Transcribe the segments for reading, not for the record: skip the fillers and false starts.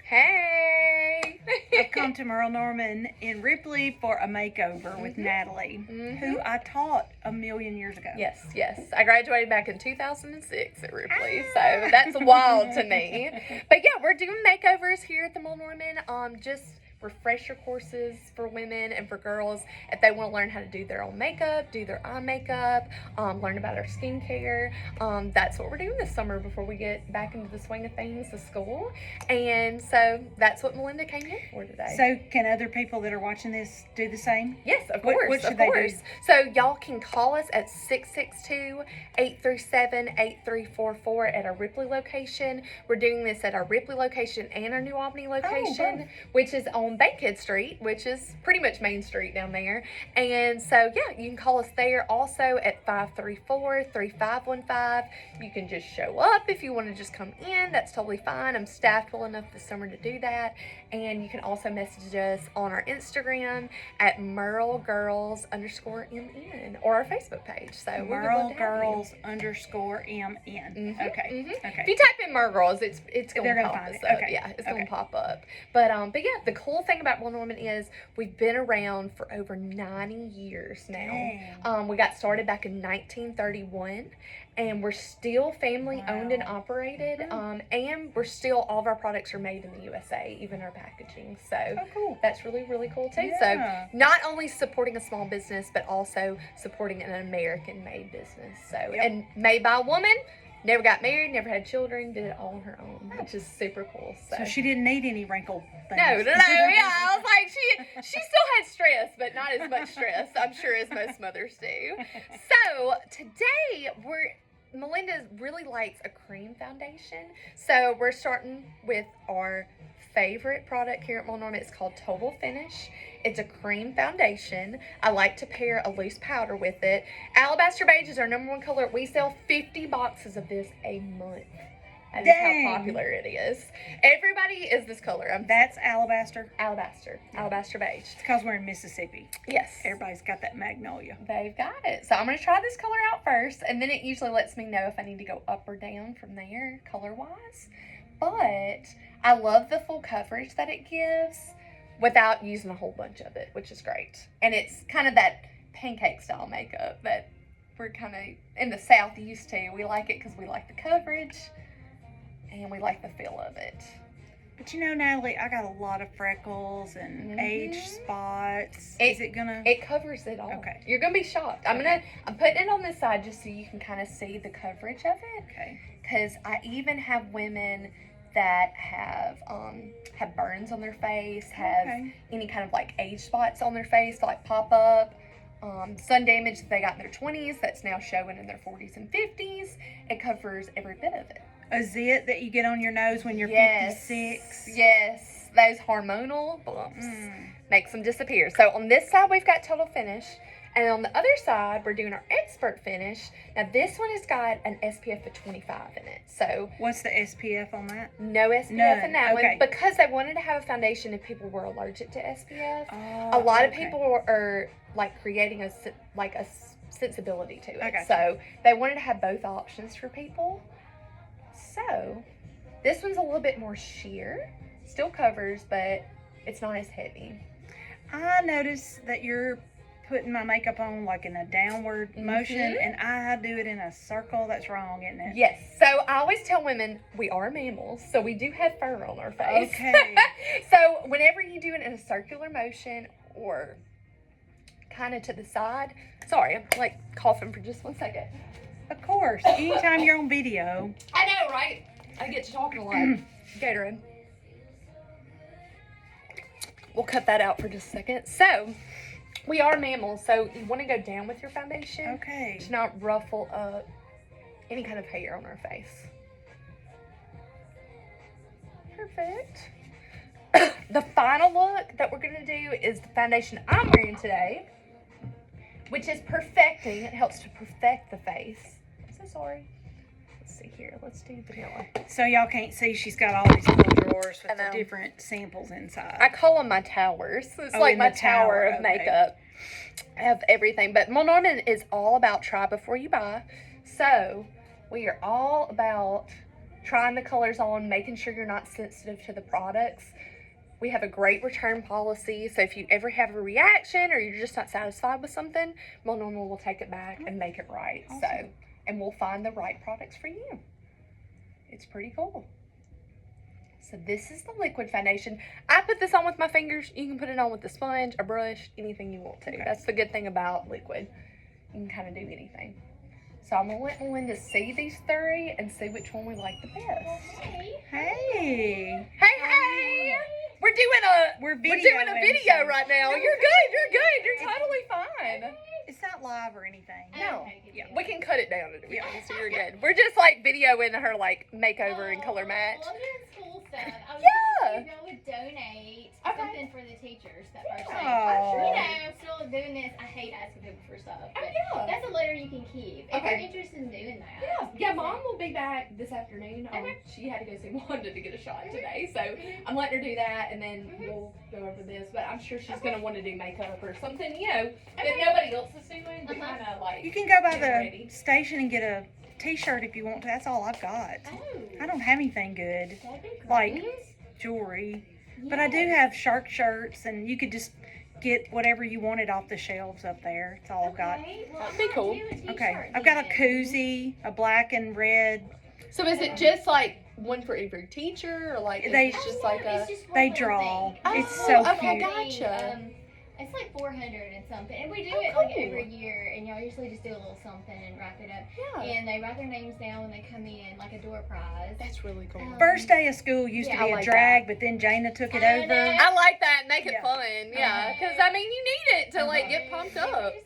Hey! I've come to Merle Norman in Ripley for a makeover with Natalie, who I taught a million years ago. Yes. I graduated back in 2006 at Ripley, so that's wild to me. But yeah, we're doing makeovers here at the Merle Norman. Just refresher courses for women and for girls if they want to learn how to do their own makeup, do their eye makeup, learn about our skincare. That's what we're doing this summer before we get back into the swing of things, the school. And so that's what Melinda came here for today. So can other people that are watching this do the same? Yes, of course. What should they do? So y'all can call us at 662-837-8344 at our Ripley location. We're doing this at our Ripley location and our New Albany location, which is on Bankhead Street, which is pretty much Main Street down there. And so, yeah, you can call us there also at 534-3515. You can just show up if you want to just come in. That's totally fine. I'm staffed well enough this summer to do that. And you can also message us on our Instagram at MerleGirls_MN or our Facebook page. So MerleGirls_MN. Okay. If you type in Merle Girls, it's going to pop us up. Okay. Yeah, it's going to pop up. But yeah, the cool thing about Merle Norman is we've been around for over 90 years now. We got started back in 1931. And we're still family owned and operated. And we're still, all of our products are made in the USA, even our packaging. So that's really, really cool too. Yeah. So not only supporting a small business, but also supporting an American made business. So, and made by a woman, never got married, never had children, did it all on her own, which is super cool. So she didn't need any wrinkle things. No. Yeah, I was like, she still had stress, but not as much stress, I'm sure, as most mothers do. So today Melinda really likes a cream foundation. So we're starting with our favorite product here at Merle Norman. It's called Total Finish. It's a cream foundation. I like to pair a loose powder with it. Alabaster Beige is our #1 color. We sell 50 boxes of this a month. That is how popular it is. Everybody is this color. That's alabaster? Alabaster Beige. It's because we're in Mississippi. Yes. Everybody's got that magnolia. They've got it. So I'm going to try this color out first, and then it usually lets me know if I need to go up or down from there color-wise. But I love the full coverage that it gives without using a whole bunch of it, which is great. And it's kind of that pancake style makeup that we're kind of in the South used to. We like it because we like the coverage and we like the feel of it. But you know, Natalie, I got a lot of freckles and age spots. It covers it all. Okay. You're gonna be shocked. I'm putting it on this side just so you can kind of see the coverage of it. Okay. Because I even have women that have burns on their face, have any kind of like age spots on their face, like pop up. Sun damage that they got in their 20s that's now showing in their 40s and 50s. It covers every bit of it. A zit that you get on your nose when you're 56. Yes, those hormonal bumps makes them disappear. So on this side we've got Total Finish, and on the other side we're doing our Expert Finish. Now this one has got an SPF of 25 in it. So what's the SPF on that? No SPF in that one, because they wanted to have a foundation if people were allergic to SPF. A lot of people are like creating a sensibility to it. So they wanted to have both options for people. So, this one's a little bit more sheer. Still covers, but it's not as heavy. I noticed that you're putting my makeup on like in a downward motion, and I do it in a circle. That's wrong, isn't it? Yes. So, I always tell women we are mammals, so we do have fur on our face. Okay. So, whenever you do it in a circular motion or kind of to the side. Sorry, I'm like coughing for just 1 second. Of course. Anytime you're on video. I know, right? I get to talking a lot. Gatorade. We'll cut that out for just a second. So, we are mammals, so you want to go down with your foundation. Okay. To not ruffle up any kind of hair on our face. Perfect. The final look that we're going to do is the foundation I'm wearing today, which is perfecting. It helps to perfect the face. So sorry. Let's see here. Let's do vanilla. So y'all can't see, she's got all these little drawers with the different samples inside. I call them my towers. It's like my tower of makeup. I have everything. But Merle Norman is all about try before you buy. So we are all about trying the colors on, making sure you're not sensitive to the products. We have a great return policy, so if you ever have a reaction or you're just not satisfied with something, Melinda will take it back and make it right. Awesome. So, and we'll find the right products for you. It's pretty cool. So this is the liquid foundation. I put this on with my fingers. You can put it on with a sponge, a brush, anything you want to. Okay. That's the good thing about liquid. You can kind of do anything. So I'm going to let Melinda see these three and see which one we like the best. Hey. Hey, hey! We're doing a videoing, video so- right now. You're good. You're totally fine. It's not live or anything. No. Okay, good Yeah, deal. we can cut it down and everything, so you're good. We're just like videoing her like makeover and color match. Well, I'm doing school stuff. I was Yeah. going to see if y'all would donate Okay. something for the teachers that first day. Oh. You know, I'm still doing this. I hate asking people for stuff, but yeah. that's a letter you can keep if Okay. you're interested in doing that. Yeah, Mom will be back this afternoon. Okay. She had to go see Wanda to get a shot today, so I'm letting her do that, and then we'll go over this. But I'm sure she's gonna want to do makeup or something, you know, that Okay. nobody else is doing. To Uh-huh. kind of like You can go by get the ready. station and get a t-shirt if you want to. That's all I've got. Oh, I don't have anything good, that'd be great. like jewelry, but I do have shark shirts, and you could just get whatever you wanted off the shelves up there. It's all I've got. Okay, well, That'd I be might cool. do a t-shirt Okay, I've got a then. koozie, a black and red. So is it just like one for every teacher, or like They- it's Oh, just no, like it's a? just one They little draw. thing. It's Oh, so okay, cute. gotcha. It's like 400 and something, and we do Oh, it like cool. every year. And y'all usually just do a little something and wrap it up. Yeah, And they write their names down when they come in, like a door prize. that's really cool. First day of school used Yeah, to be I a like drag, but then Jana took it I over. know. I like that. Make it Yeah. fun. Yeah, because I mean, you need it to like get pumped And up. Just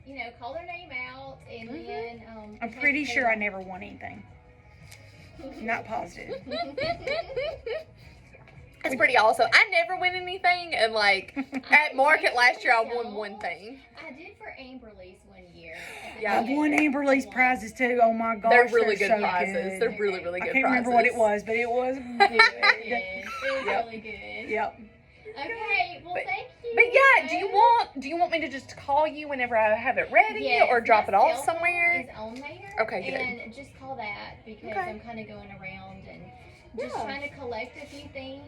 kind of, call their name out, and Mhm. then I'm pretty sure I never won anything. Not positive. That's pretty awesome. I never win anything, and like at market last year, I won one thing. I did for Amberley's one year. at the Yeah. I've won Amberley's prizes too. Oh my gosh, They're really good so prizes. good. They're really, really I good can't prizes. remember what it was, but it was It good. was Yep. really good. Yep. Okay, well, But- thank you. But yeah, do you want me to just call you whenever I have it ready, Yes, or drop it my off cell somewhere? phone is on there. Okay, good. And just call that because Okay. I'm kind of going around and just Yeah. trying to collect a few things.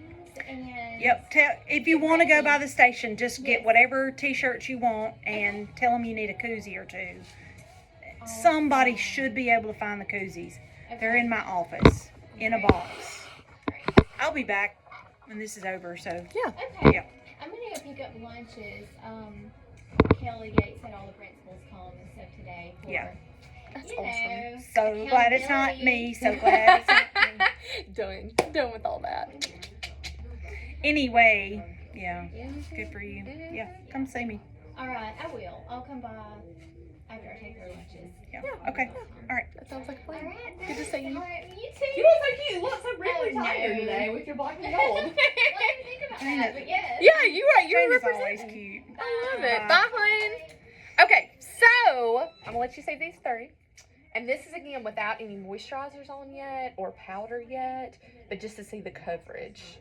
And Yep. If you want to go by the station, just get Yes. whatever t-shirts you want and tell them you need a koozie or two. Awesome. Somebody should be able to find the koozies. Okay. They're in my office in a Great. box. Great. I'll be back when this is over. So Okay. Yep. I'm gonna go pick up lunches. Kelly Gates had all the principals come and stuff today. For, Yeah. That's you awesome. know, so glad it's not accountability. me. So glad it's not me. Done with all that. Anyway, yeah. Yeah. Good for you. Mhm. Yeah. Come see me. All right, I will. I'll come by after I take their lunches. Yeah. Okay. All right. That sounds like a All plan. right. Good to see you. All right, you too. You look so cute. You look so really tired today with your black and Well, I didn't think about that, but yes. Yeah, you're right. You're Trina's always representing. cute. I love it. Bye. Bye, hon. Okay, so I'm gonna let you save these three. And this is again without any moisturizers on yet or powder yet, but just to see the coverage.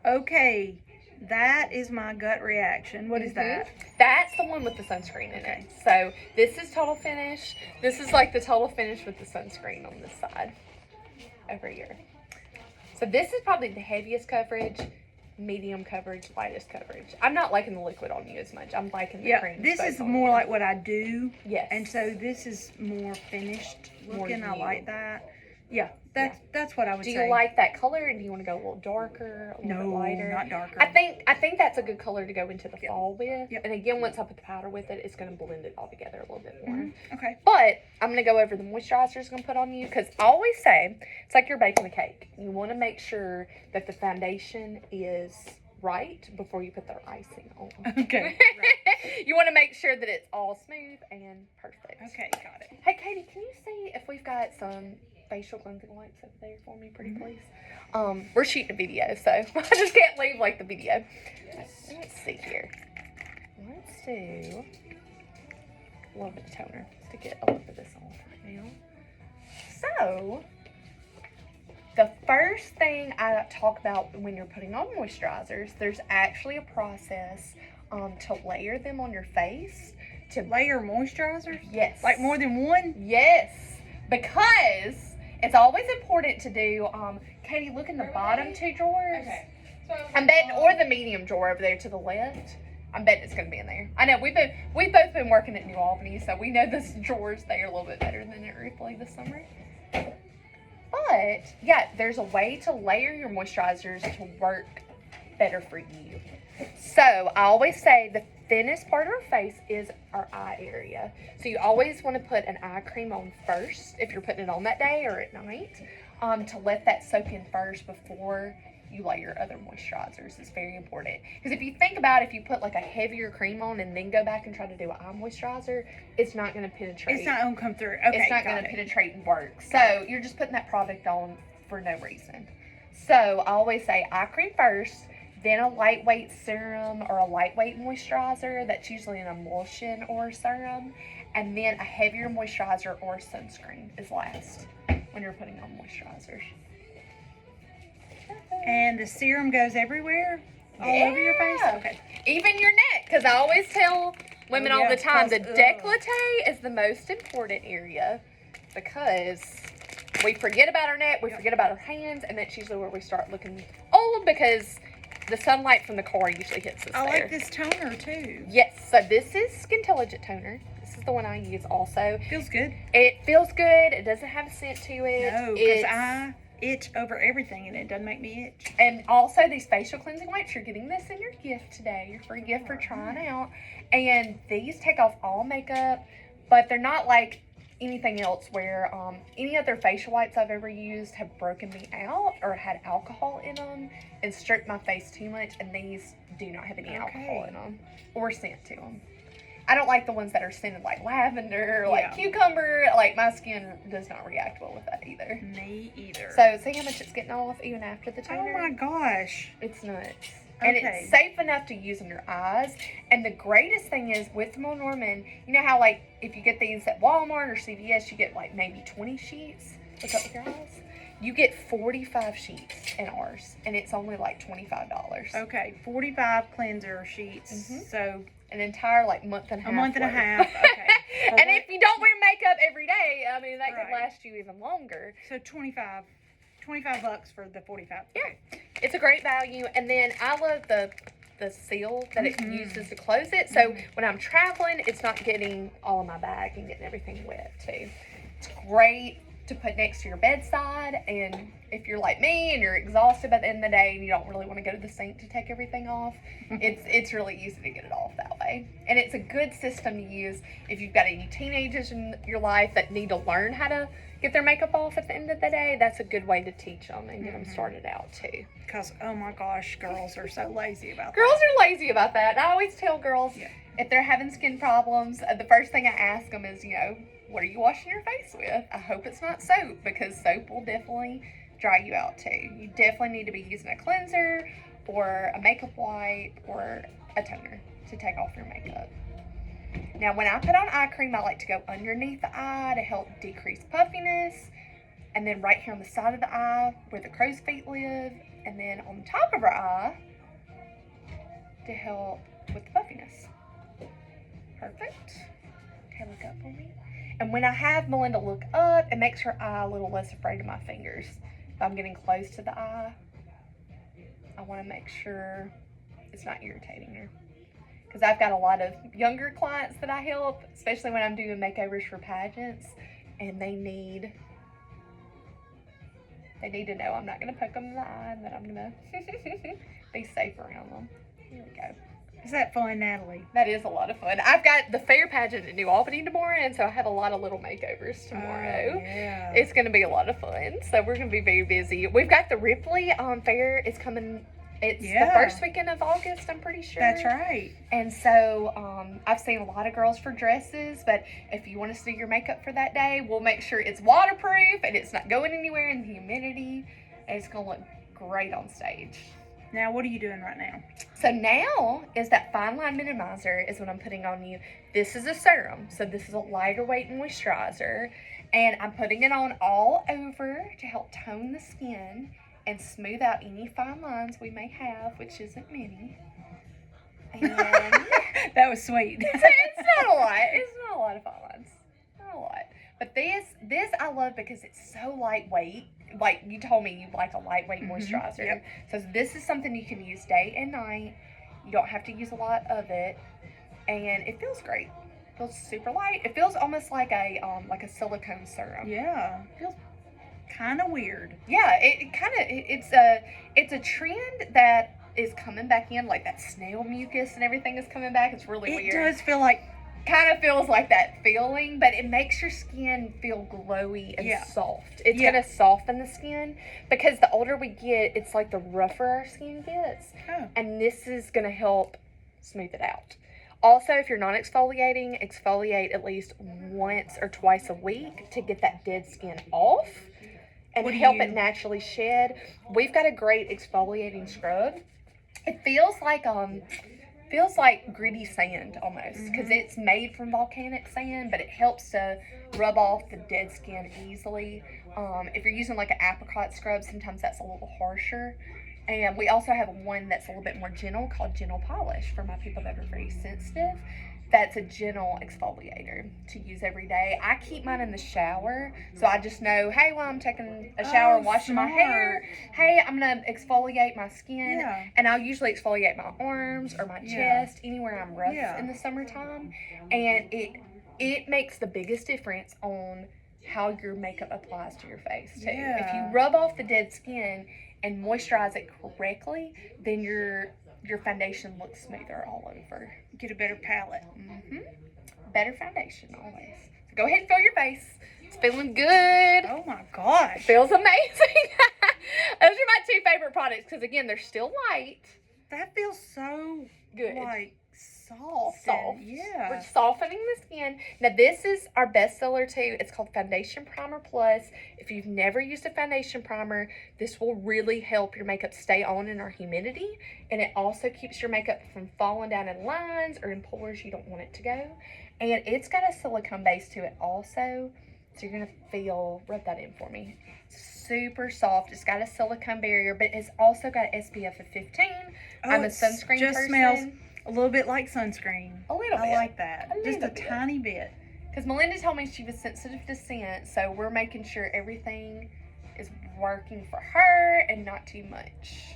Okay. That is my gut reaction. What is that? That's the one with the sunscreen in it. So this is Total Finish. This is like the Total Finish with the sunscreen on this side over here. So this is probably the heaviest coverage, medium coverage, lightest coverage. I'm not liking the liquid on you as much. I'm liking the Yeah. cream. This both is on more you. like what I do. Yes. And so this is more finished More looking. I you. like that. Yeah, that's what I would Do say. you like that color, or do you want to go a little darker, a little No, bit lighter? not darker. I think that's a good color to go into the fall with. Yep. And again, once I put the powder with it, it's going to blend it all together a little bit more. Mhm. Okay. But I'm going to go over the moisturizers I'm going to put on you because I always say it's like you're baking a cake. You want to make sure that the foundation is right before you put the icing on. Okay. You want to make sure that it's all smooth and perfect. Okay, got it. Hey, Katie, can you see if we've got some facial cleansing wipes over there for me, pretty please? We're shooting a video, so I just can't leave like the video. Let's see here. Let's do a little bit of toner to get a little bit of this on right now. So, the first thing I talk about when you're putting on moisturizers, there's actually a process to layer them on your face. Layer moisturizers? Yes. Like more than one? Yes, because it's always important to do, Katie, look in the bottom two drawers. Okay. So I'm betting, or the medium drawer over there to the left. I'm betting it's gonna be in there. I know we've both been working at New Albany, so we know this drawers there a little bit better than at Ripley this summer. But yeah, there's a way to layer your moisturizers to work better for you. So I always say the thinnest part of our face is our eye area. So you always want to put an eye cream on first if you're putting it on that day or at night, to let that soak in first before you layer other moisturizers. Is very important, because if you think about if you put like a heavier cream on and then go back and try to do an eye moisturizer, it's not going to penetrate. It's not going to come through. Okay, It's not going to penetrate and work. So you're just putting that product on for no reason. So I always say eye cream first, then a lightweight serum or a lightweight moisturizer that's usually an emulsion or a serum, and then a heavier moisturizer or a sunscreen is last when you're putting on moisturizers. And the serum goes everywhere? All over your face? Yeah. Okay. Even your neck, because I always tell women all yeah, the time the because, décolleté is the most important area, because we forget about our neck, we forget about our hands, and that's usually where we start looking old, because the sunlight from the car usually hits us I there. like this toner too. Yes, so this is Skintelligent toner. This is the one I use also. Feels good. It feels good. It doesn't have a scent to it. No, because I itch over everything and it doesn't make me itch. And also these facial cleansing wipes, you're getting this in your gift today, your free gift for trying out. And these take off all makeup, but they're not like anything else where any other facial wipes I've ever used have broken me out or had alcohol in them and stripped my face too much, and these do not have any alcohol in them or scent to them. I don't like the ones that are scented like lavender or like cucumber. Like, my skin does not react well with that either. Me either. So see how much it's getting off even after the toner? Oh my gosh. It's nuts. And Okay. it's safe enough to use on your eyes. And the greatest thing is with Norman, you know how like if you get these at Walmart or CVS, you get like maybe 20 sheets. What's up with your eyes? You get 45 sheets in ours, and it's only like $25. Okay, 45 cleanser sheets. Mhm. So An entire like month and a half. a month and a worth. half. Okay. For And what- if you don't wear makeup every day, I mean that could Right. last you even longer. So $25 bucks for the 45. Yeah. It's a great value. And then I love the seal that it Mhm. uses to close it. So when I'm traveling, it's not getting all in my bag and getting everything wet too. It's great to put next to your bedside. And if you're like me and you're exhausted by the end of the day and you don't really want to go to the sink to take everything off, it's really easy to get it off that way. And it's a good system to use if you've got any teenagers in your life that need to learn how to get their makeup off at the end of the day. That's a good way to teach them and get them started out too. Because, oh my gosh, girls are so lazy about Girls are lazy about that. And I always tell girls, Yeah. if they're having skin problems, the first thing I ask them is, what are you washing your face with? I hope it's not soap, because soap will definitely dry you out too. You definitely need to be using a cleanser or a makeup wipe or a toner to take off your makeup. Now, when I put on eye cream, I like to go underneath the eye to help decrease puffiness, and then right here on the side of the eye where the crow's feet live, and then on the top of our eye to help with the puffiness. Perfect. Okay, look up for me. And when I have Melinda look up, it makes her eye a little less afraid of my fingers. If I'm getting close to the eye, I want to make sure it's not irritating her. Because I've got a lot of younger clients that I help, especially when I'm doing makeovers for pageants, and they need to know I'm not going to poke them in the eye, and that I'm going to be safe around them. Here we go. Is that fun, Natalie? That is a lot of fun. I've got the fair pageant in New Albany tomorrow, and so I have a lot of little makeovers tomorrow. Oh, yeah. It's going to be a lot of fun. So we're going to be very busy. We've got the Ripley fair. It's coming. It's the first weekend of August, I'm pretty sure. That's right. And so I've seen a lot of girls for dresses, but if you want us to do your makeup for that day, we'll make sure it's waterproof and it's not going anywhere in the humidity, and it's going to look great on stage. Now, what are you doing right now? So now is that fine line minimizer is what I'm putting on you. This is a serum, so this is a lighter weight moisturizer, and I'm putting it on all over to help tone the skin and smooth out any fine lines we may have, which isn't many. And That was sweet. it's not a lot. It's not a lot of fine lines. Not a lot. But this I love because it's so lightweight. Like you told me, you like a lightweight moisturizer. Yep. So this is something you can use day and night. You don't have to use a lot of it, and it feels great. It feels super light. It feels almost like a silicone serum. Yeah. Feels kind of weird. Yeah, it's a trend that is coming back in, like that snail mucus and everything is coming back. It's really It weird. does feel like, Kind of feels like that feeling, but it makes your skin feel glowy and Yeah. soft. It's Yeah. gonna soften the skin because the older we get, it's like the rougher our skin gets, oh, and this is gonna help smooth it out. Also, if you're not exfoliating, exfoliate at least once or twice a week to get that dead skin off and What do help you- it naturally shed. We've got a great exfoliating scrub. It feels like gritty sand almost because it's made from volcanic sand, but it helps to rub off the dead skin easily. If you're using like an apricot scrub, sometimes that's a little harsher. And we also have one that's a little bit more gentle called Gentle Polish for my people that are very sensitive. That's a gentle exfoliator to use every day. I keep mine in the shower, so I just know, hey, while I'm taking a shower, Oh, washing my smart. hair, hey, I'm gonna exfoliate my skin, Yeah. and I'll usually exfoliate my arms or my Yeah. chest, anywhere I'm rough Yeah. in the summertime, and it makes the biggest difference on how your makeup applies to your face too. If Yeah. you rub off the dead skin and moisturize it correctly, then your foundation looks smoother all over. Get a better palette. Better foundation always. So go ahead and feel your face. It's feeling good. Oh my gosh. Feels amazing. Those are my two favorite products because again, they're still light. That feels so Good. like soft. Soft. Yeah. We're softening the skin. Now this is our bestseller too. It's called Foundation Primer Plus. If you've never used a foundation primer, this will really help your makeup stay on in our humidity, and it also keeps your makeup from falling down in lines or in pores you don't want it to go. And it's got a silicone base to it also, so you're gonna feel, rub that in for me. Super soft. It's got a silicone barrier, but it's also got an SPF of 15. I'm a it sunscreen just person. smells a little bit like sunscreen. A little I bit. like that. A Just a little bit. tiny bit. Because Melinda told me she was sensitive to scent, so we're making sure everything is working for her and not too much.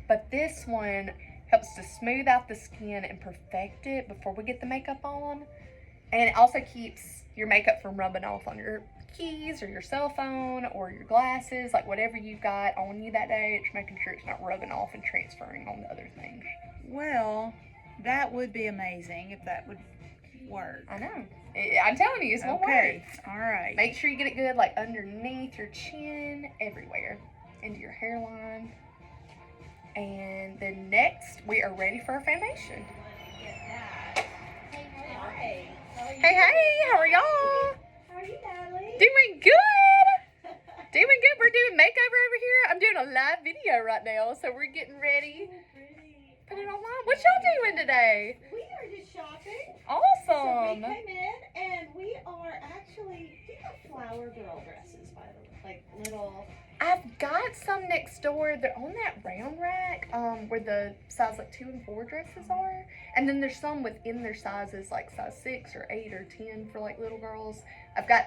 But this one helps to smooth out the skin and perfect it before we get the makeup on. And it also keeps your makeup from rubbing off on your keys or your cell phone or your glasses, like whatever you've got on you that day. It's making sure it's not rubbing off and transferring on to other things. Well, that would be amazing if that would work. I know. I'm telling you, it's gonna work. Okay. All right. Make sure you get it good, like underneath your chin, everywhere, into your hairline. And then next, we are ready for our foundation. Hey, Hey, how are y'all? how are you, Natalie? Doing good. Doing good. We're doing makeover over here. I'm doing a live video right now, so we're getting ready. Put it online. What y'all doing today? We are just shopping. Awesome. So we came in and we are actually, do you have flower girl dresses, by the way? Like little, I've got some next door. They're on that round rack, where the size like 2 and 4 dresses are. And then there's some within their sizes, like size 6 or 8 or 10 for like little girls. I've got,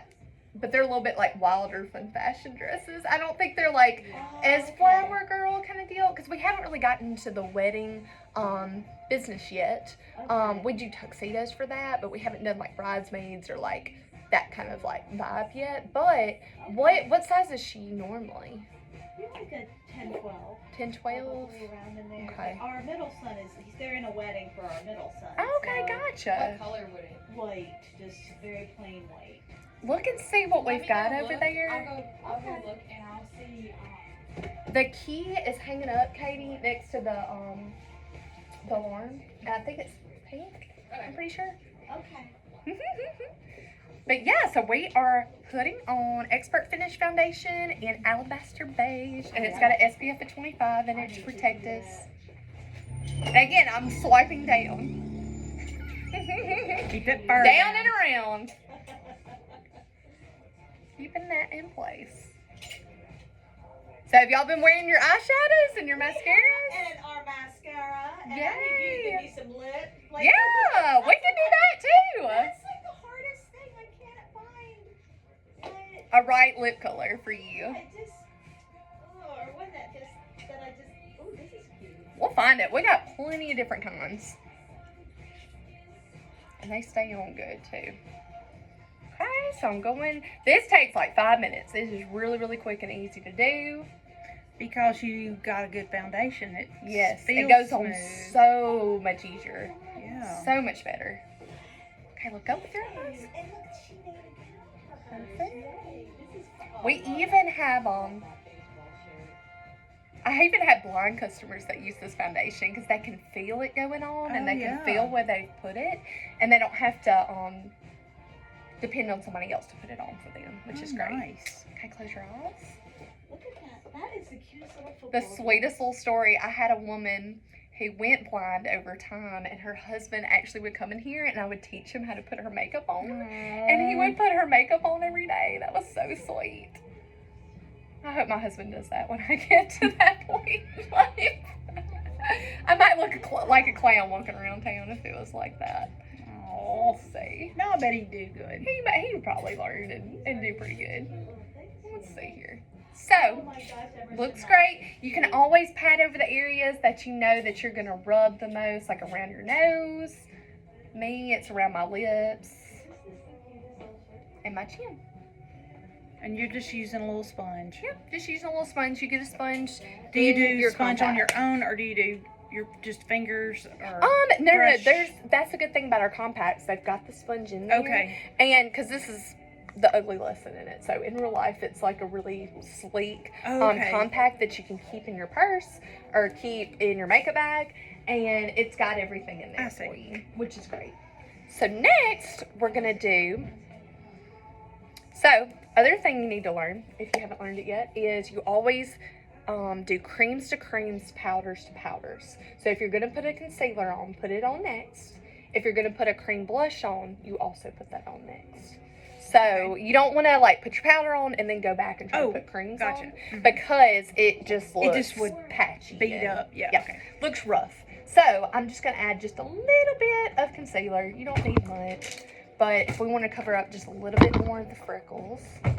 but they're a little bit like wilder fun fashion dresses. I don't think they're like as okay. flower girl kind of deal because we haven't really gotten into the wedding business yet. Okay. We do tuxedos for that, but we haven't done like bridesmaids or like that kind of like vibe yet. But what size is she normally? You're like a 10, 12. 10, 12? Probably around in there. Okay. But our middle son they're in a wedding for our middle son. Oh, okay, so gotcha. color would it? White, just very plain white. Look and see what Let we've me got go over look. there. I'll go look and I'll see. The key is hanging up, Katie, next to the alarm. And I think it's pink. I'm pretty sure. Okay. But yeah, so we are putting on Expert Finish Foundation in Alabaster Beige, and it's got an SPF of 25 in it to protect us. And again, I'm swiping down. Keep it firm. Down and around. Keeping that in place. So have y'all been wearing your eyeshadows and your mascaras? And our mascara. And Yay. I think you give me some lip. Like, Yeah, we can do that too. That's like the hardest thing. I a right lip color for you. I just, or one that I just, oh, this is cute. We'll find it. We got plenty of different kinds. And they stay on good too. Okay, so I'm going. This takes like 5 minutes. This is really, really quick and easy to do. Because you got a good foundation. It Yes, feels it goes on smooth. so much easier. Yeah. So much better. Okay, look up with your eyes. And look, she made it for her. Perfect. Yay, this is fun. We even have I even have blind customers that use this foundation because they can feel it going on and Oh, they yeah. can feel where they put it, and they don't have to depend on somebody else to put it on for them, which is great. Nice. Okay, close your eyes. Look at that. That is the cutest little football. The sweetest little story. I had a woman who went blind over time, and her husband actually would come in here, and I would teach him how to put her makeup on, and he would put her makeup on every day. That was so sweet. I hope my husband does that when I get to that point in life. I might look like a clown walking around town if it was like that. We'll see. No, I bet he'd do good. He would probably learn and do pretty good. Let's see here. Oh So, my gosh, ever looks since great. You can always pat over the areas that you know that you're going to rub the most, like around your nose. Me, it's around my lips and my chin. And you're just using a little sponge. Yep, just using a little sponge. You get a sponge. Do you in do sponge on your compact. own, or do you do your just fingers? Or No, brush? that's a good thing about our compacts. They've got the sponge in there. Okay. And because this is the ugly lesson in it. So in real life, it's like a really sleek Okay. compact that you can keep in your purse or keep in your makeup bag. And it's got everything in there I see. for you, which is great. So next, we're going to do... So, other thing you need to learn, if you haven't learned it yet, is you always do creams to creams, powders to powders. So if you're going to put a concealer on, put it on next. If you're going to put a cream blush on, you also put that on next. So you don't want to like put your powder on and then go back and try to put creams gotcha. on Mhm. because it just looks just would patchy. Beat and- up. Yeah. Yeah. Okay. Looks rough. So I'm just going to add just a little bit of concealer. You don't need much. But if we want to cover up just a little bit more of the freckles, I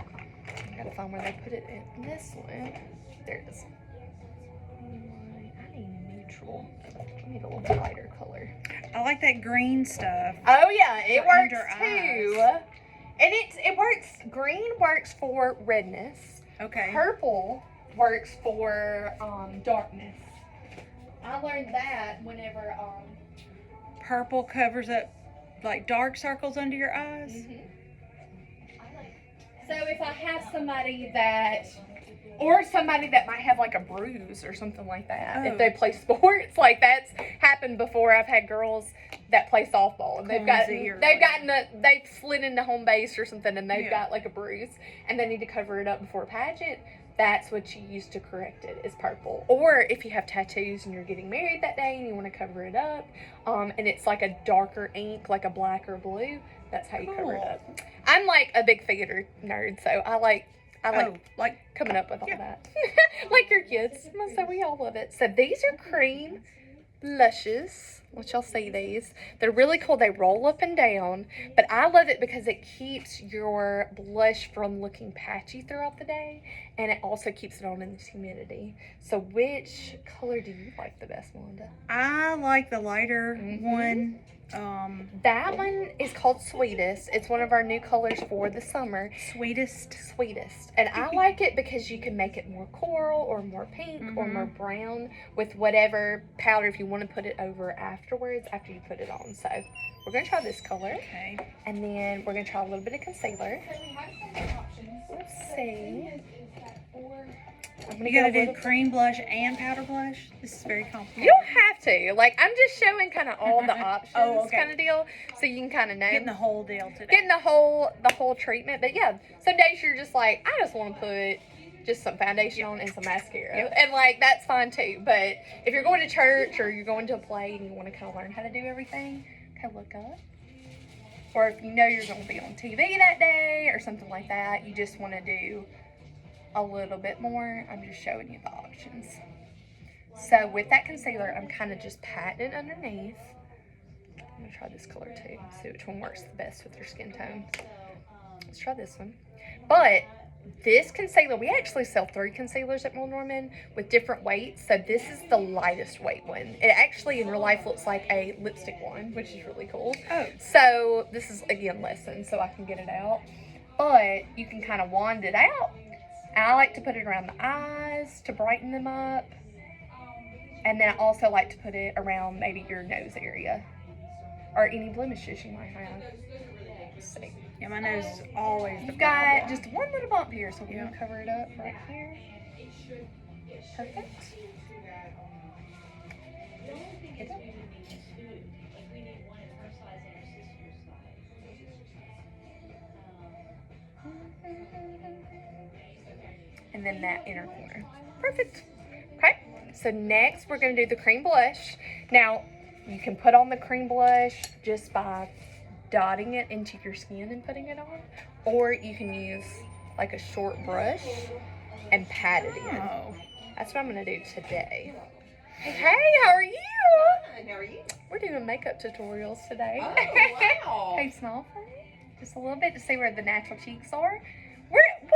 gotta find where they put it in this one. There it is. I need neutral. I need a little lighter color. I like that green stuff. Oh yeah, it For works under too. eyes. And it works. Green works for redness. Okay. Purple works for darkness. I learned that whenever Purple covers up like dark circles under your eyes. So if I have somebody that, or somebody that might have like a bruise or something like that, if Oh. they play sports, like that's happened before. I've had girls that play softball and Clumsy or they've slid into home base or something and they've Yeah. got like a bruise and they need to cover it up before a pageant. That's what you use to correct it, is purple. Or if you have tattoos and you're getting married that day and you want to cover it up, and it's like a darker ink, like a black or blue, that's how you cover it Cool. up. I'm like a big theater nerd, so I like Oh, like coming up with all Yeah. that. Like your kids. So we all love it. So these are cream blushes. Let y'all see these. They're really cool. They roll up and down, but I love it because it keeps your blush from looking patchy throughout the day, and it also keeps it on in this humidity. So which color do you like the best, Melinda? I like the lighter Mhm. one. That one is called Sweetest. It's one of our new colors for the summer. Sweetest. Sweetest. And I like it because you can make it more coral or more pink or more brown with whatever powder if you want to put it over afterwards after you put it on. So we're going to try this color. Okay. And then we're going to try a little bit of concealer. So we have some options. Let's The see. thing is that for I'm going to You go gotta a do little... cream blush and powder blush. This is very complicated. You don't have to. Like, I'm just showing kind of all the options Oh, okay. kind of deal. So you can kind of know. Getting the whole deal today. Getting the whole treatment. But yeah, some days you're just like, I just want to put just some foundation on and some mascara. Yep. And like, that's fine too. But if you're going to church or you're going to a play and you want to kind of learn how to do everything, kind of look up. Or if you know you're going to be on TV that day or something like that, you just want to do a little bit more. I'm just showing you the options. So with that concealer, I'm kind of just patting it underneath. I'm going to try this color too. See which one works the best with your skin tone. Let's try this one. But this concealer, we actually sell 3 concealers at Moore Norman with different weights. So this is the lightest weight one. It actually in real life looks like a lipstick one, which is really cool. Oh. So this is again lessened so I can get it out. But you can kind of wand it out. And I like to put it around the eyes to brighten them up. And then I also like to put it around maybe your nose area. Or any blemishes you might have. Let's see. Yeah, my nose is always the You've got problem. just one little bump here, so we're Yeah. gonna cover it up right here. Perfect. Get it. And then that inner corner. Perfect. Okay. So next we're gonna do the cream blush. Now you can put on the cream blush just by dotting it into your skin and putting it on, or you can use like a short brush and pat it in. Oh. That's what I'm gonna do today. Hey, how are you? Fine, how are you? We're doing makeup tutorials today. Oh, wow. Hey, smile for me. Just a little bit to see where the natural cheeks are. What do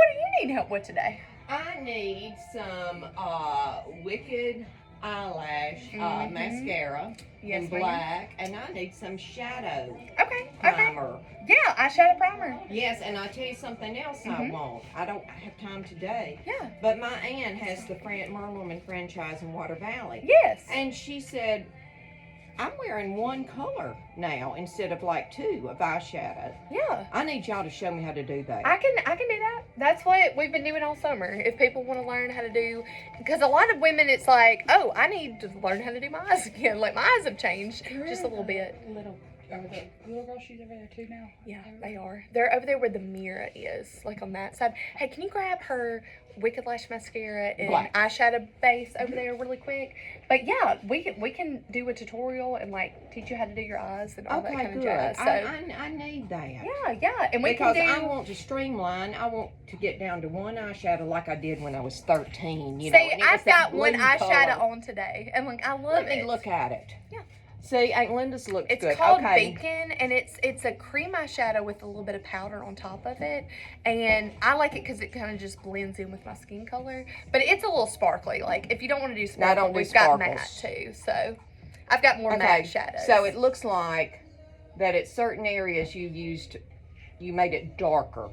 you need help with today? I need some Wicked eyelash Mhm. mascara Yes, in ma'am. black, and I need some shadow Okay. primer. Yeah, eyeshadow primer. Yes, and I'll tell you something else I Mhm. want. I don't have time today, Yeah. but my aunt has the Moore Norman franchise in Water Valley, Yes. and she said, I'm wearing one color now instead of like 2 of eyeshadow. Yeah. I need y'all to show me how to do that. I can do that. That's what we've been doing all summer. If people want to learn how to do, because a lot of women, it's like, oh, I need to learn how to do my eyes again. Like my eyes have changed just a little bit. Are the little girl shoes over there too now? Yeah, they are. They're over there where the mirror is, like on that side. Hey, can you grab her Wicked Lash mascara and Black. eyeshadow base over there really quick? But yeah, we can do a tutorial and like teach you how to do your eyes and all that Okay, kind of good. jazz. So I need that. yeah, and we Because can do. I want to streamline. I want to get down to one eyeshadow like I did when I was 13. You See, know, and it was I've that got one blue eyeshadow color. on today, and like I love Let me it. look at it. Yeah. See, Aunt Linda's looks It's good. called Okay. Bacon, and it's a cream eyeshadow with a little bit of powder on top of it, and I like it because it kind of just blends in with my skin color. But it's a little sparkly. Like if you don't want to do No, I sparkle, don't do we've got matte sparkles. too. So I've got more matte shadows. So it looks like that at certain areas you made it darker.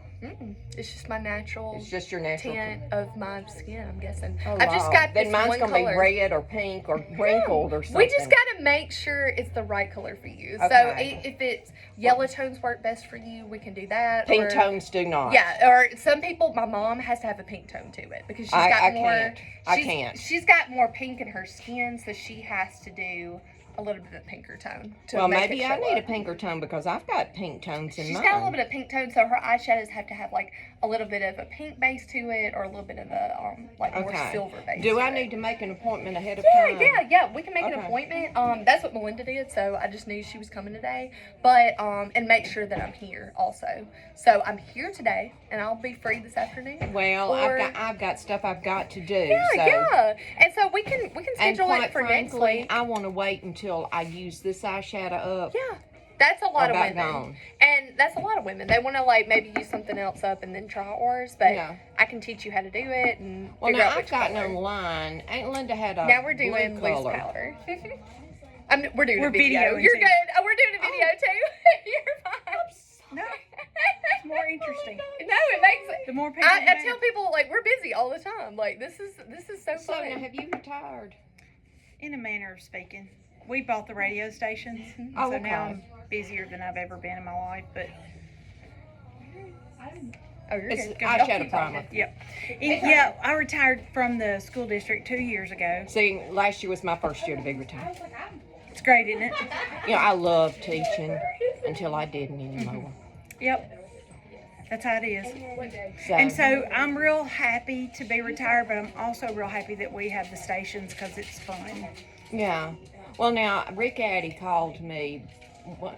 It's just my natural It's just your natural tint of my skin. I'm guessing. Oh, I've just wow. got Then this mine's one gonna color. be red or pink or wrinkled or something. We just got to make sure it's the right color for you. So Okay. if it's yellow tones work best for you, we can do that. Pink or, tones do not. Yeah, or some people, my mom has to have a pink tone to it because she's got I more. can't. I can't. She's got more pink in her skin, so she has to do a little bit of pinker tone to Well, make maybe it I show need a up. pinker tone because I've got pink tones in She's mine. got a little bit of pink tone, so her eyeshadows have to have like a little bit of a pink base to it, or a little bit of a like more Okay. silver base. Do to I it. need to make an appointment ahead of Yeah, time? yeah. We can make an Okay. appointment. That's what Melinda did, so I just knew she was coming today. But and make sure that I'm here also. So I'm here today, and I'll be free this afternoon. Well, Or- I've got stuff I've got to do. Yeah, so. yeah. And so we can And schedule quite it for next frankly, week. I want to wait until I use this eyeshadow up. Yeah. That's a lot of About women. gone. And that's a lot of women. They want to like maybe use something else up and then try ours, but Yeah. I can teach you how to do it and Well, figure now out I've which gotten color. online. Aunt Linda had a Now we're doing blue loose color. powder. we're doing We're a video. videoing You're too. good. Oh, we're doing a video too. You're fine. No, it's more interesting. No, it makes it. The more people, I the tell better. people like we're busy all the time. Like this is so So fun. now, have you retired? In a manner of speaking, we bought the radio stations, Oh, so okay. now I'm busier than I've ever been in my life. But Oh, you're It's good. eyeshadow primer. yeah, I retired from the school district 2 years ago. See, last year was my first year to be retired. It's great, isn't it? You know, I love teaching until I didn't anymore. Yep, that's how it is. So, And so I'm real happy to be retired, but I'm also real happy that we have the stations because it's fun. yeah. Well, now, Rick Addy called me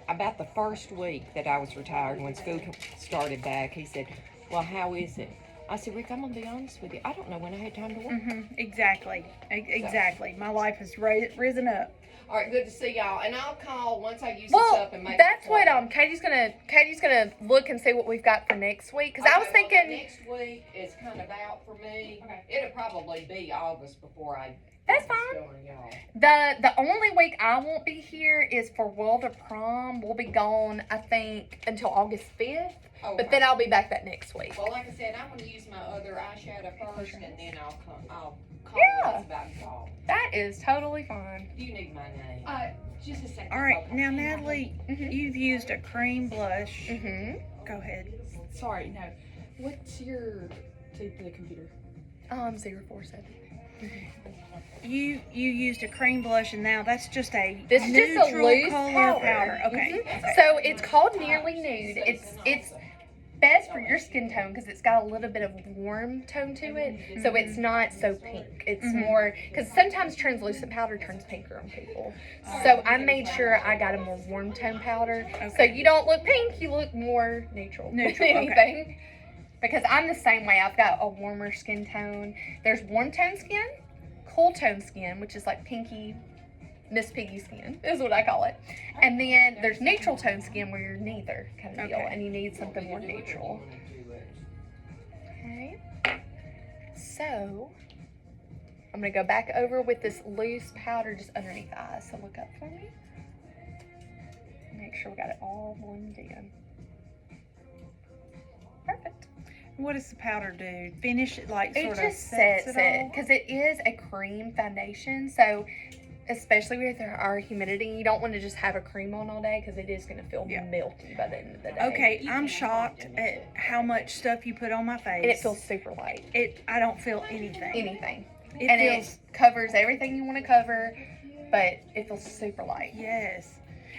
about the first week that I was retired when school started back. He said, well, how is it? I said, Rick, I'm gonna be honest with you. I don't know when I had time to work. Exactly. Exactly. My life has risen up. All right, good to see y'all. And I'll call once I use this Well, up and make. that's what Katie's gonna look and see what we've got for next week. Because I was Okay, well, thinking next week is kind of out for me. Okay. It'll probably be August before I. That's get this fine. going, y'all. the only week I won't be here is for World of Prom. We'll be gone, I think, until August 5th. Okay. But then I'll be back that next week. Well, like I said, I'm gonna use my other eyeshadow first, and then I'll call Yeah. when it's about to fall. That is totally fine. Do you need my name? Just a second. All right, now Natalie, Mhm. you've used a cream blush. Mhm. Go ahead. Sorry, no. What's your to the computer? 047. You used a cream blush, and now that's just a This is just a neutral loose color powder. Okay. Mhm. So it's called Nearly Nude. It's best for your skin tone because it's got a little bit of warm tone to it, so it's not so pink. It's more because sometimes translucent powder turns pinker on people. So I made sure I got a more warm tone powder, so you don't look pink, you look more neutral. Neutral, than okay. anything. Because I'm the same way. I've got a warmer skin tone. There's warm tone skin, cool tone skin, which is like pinky, Miss Piggy skin is what I call it. And then there's neutral tone skin where you're neither kind of deal, Okay. and you need something more neutral. Okay. So I'm gonna go back over with this loose powder just underneath the eyes. So look up for me. Make sure we got it all blended in. Perfect. What does the powder do? Finish it like It sort of just sets sets it it all? because it is a cream foundation. So, especially with our humidity, you don't want to just have a cream on all day because it is going to feel Yeah. milky by the end of the day. Okay, I'm shocked at how much stuff you put on my face. And it feels super light. I don't feel anything. Anything. It And feels it covers everything you want to cover, but it feels super light. yes.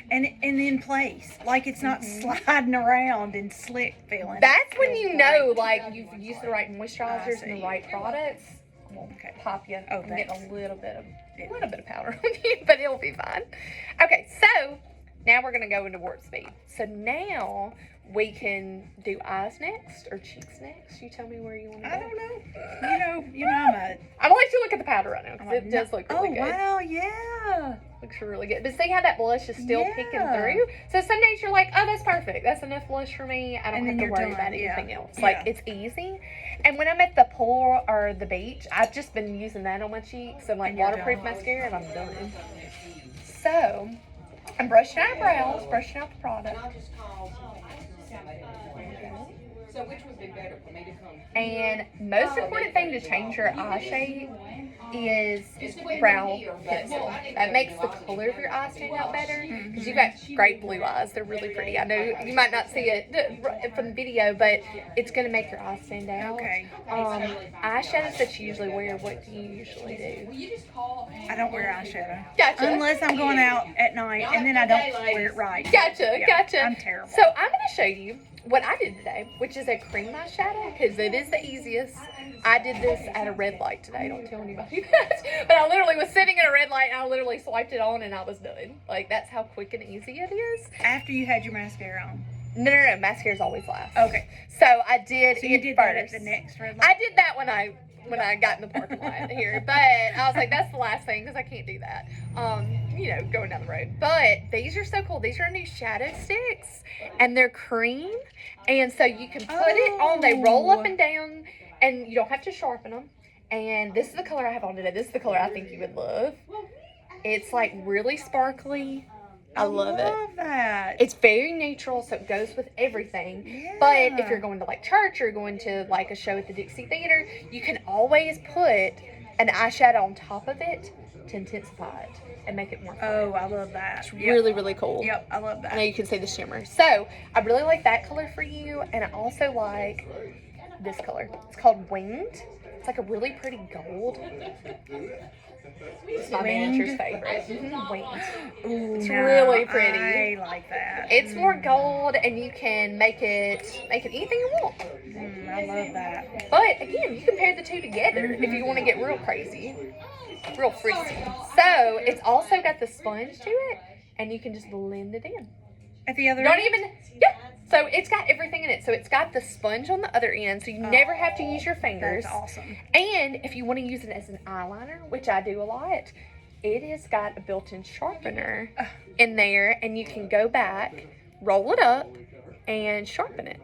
And in place, like it's not sliding around and slick feeling. That's when Feels you great. know, like, you've used the right moisturizers and see. the right products. I'm gonna Okay. pop you. Oh, I'm getting thanks. a little bit of powder on you, but it'll be fine. Okay, so now we're gonna go into warp speed. So now we can do eyes next or cheeks next. You tell me where you want to go. I don't know. You know, I'm a. I'm gonna let you look at the powder right now because I'm it does look really good. wow, yeah. Looks really good. But see how that blush is still peeking Yeah. through? So some days you're like, oh, that's perfect. That's enough blush for me. I don't And have then to you're worry done, about yeah. anything else. Yeah. Like, it's easy. And when I'm at the pool or the beach, I've just been using that on my cheeks and like And you're waterproof done. mascara, and I'm done. So I'm brushing out brows, brushing out the And product. I'll just call. So which would be better for me to come? And most important thing to change your eye shape is brow pencil. That makes the color of your eyes stand out better because you've got great blue eyes. They're really pretty. I know you might not see it from the video, but it's going to make your eyes stand out. Okay. Eyeshadows that you usually wear, what do you usually do? I don't wear eyeshadow Gotcha. unless I'm going out at night, and then I don't wear it right. Gotcha, Yeah, gotcha. I'm terrible. So I'm going to show you what I did today, which is a cream eyeshadow, because it is the easiest. I did this at a red light today. Don't tell anybody that. But I literally was sitting at a red light, and I literally swiped it on, and I was done. Like, that's how quick and easy it is. After you had your mascara on. No, mascara's always last. Okay. So I did So you it did first. that at the next red light. I did that when I got in the parking lot here, but I was like, that's the last thing because I can't do that. Going down the road. But these are so cool. These are new shadow sticks, and they're cream, and so you can put it on. They roll up and down, and you don't have to sharpen them. And this is the color I have on today. This is the color I think you would love. It's like really sparkly. I love it. love that. It's very neutral, so it goes with everything. Yeah. But if you're going to like church or going to like a show at the Dixie Theater, you can always put an eyeshadow on top of it to intensify it and make it more fun. Oh, I love that. It's Yep. really, really cool. Yep, I love I know that. you can see the shimmer. So I really like that color for you, and I also like this color. It's called Winged. It's like a really pretty gold. It's my manager's favorite. Winged. Ooh, It's no, really pretty. I like that. It's more gold, and you can make it anything you want. I love that. But again, you can pair the two together if you want to get real crazy, real freaky. So it's also got the sponge to it, and you can just blend it in. At the other Don't end? even, yeah, So it's got everything in it. So it's got the sponge on the other end, so you never have to use your fingers. That's awesome. And if you want to use it as an eyeliner, which I do a lot, it has got a built-in sharpener in there, and you can go back, roll it up, and sharpen it.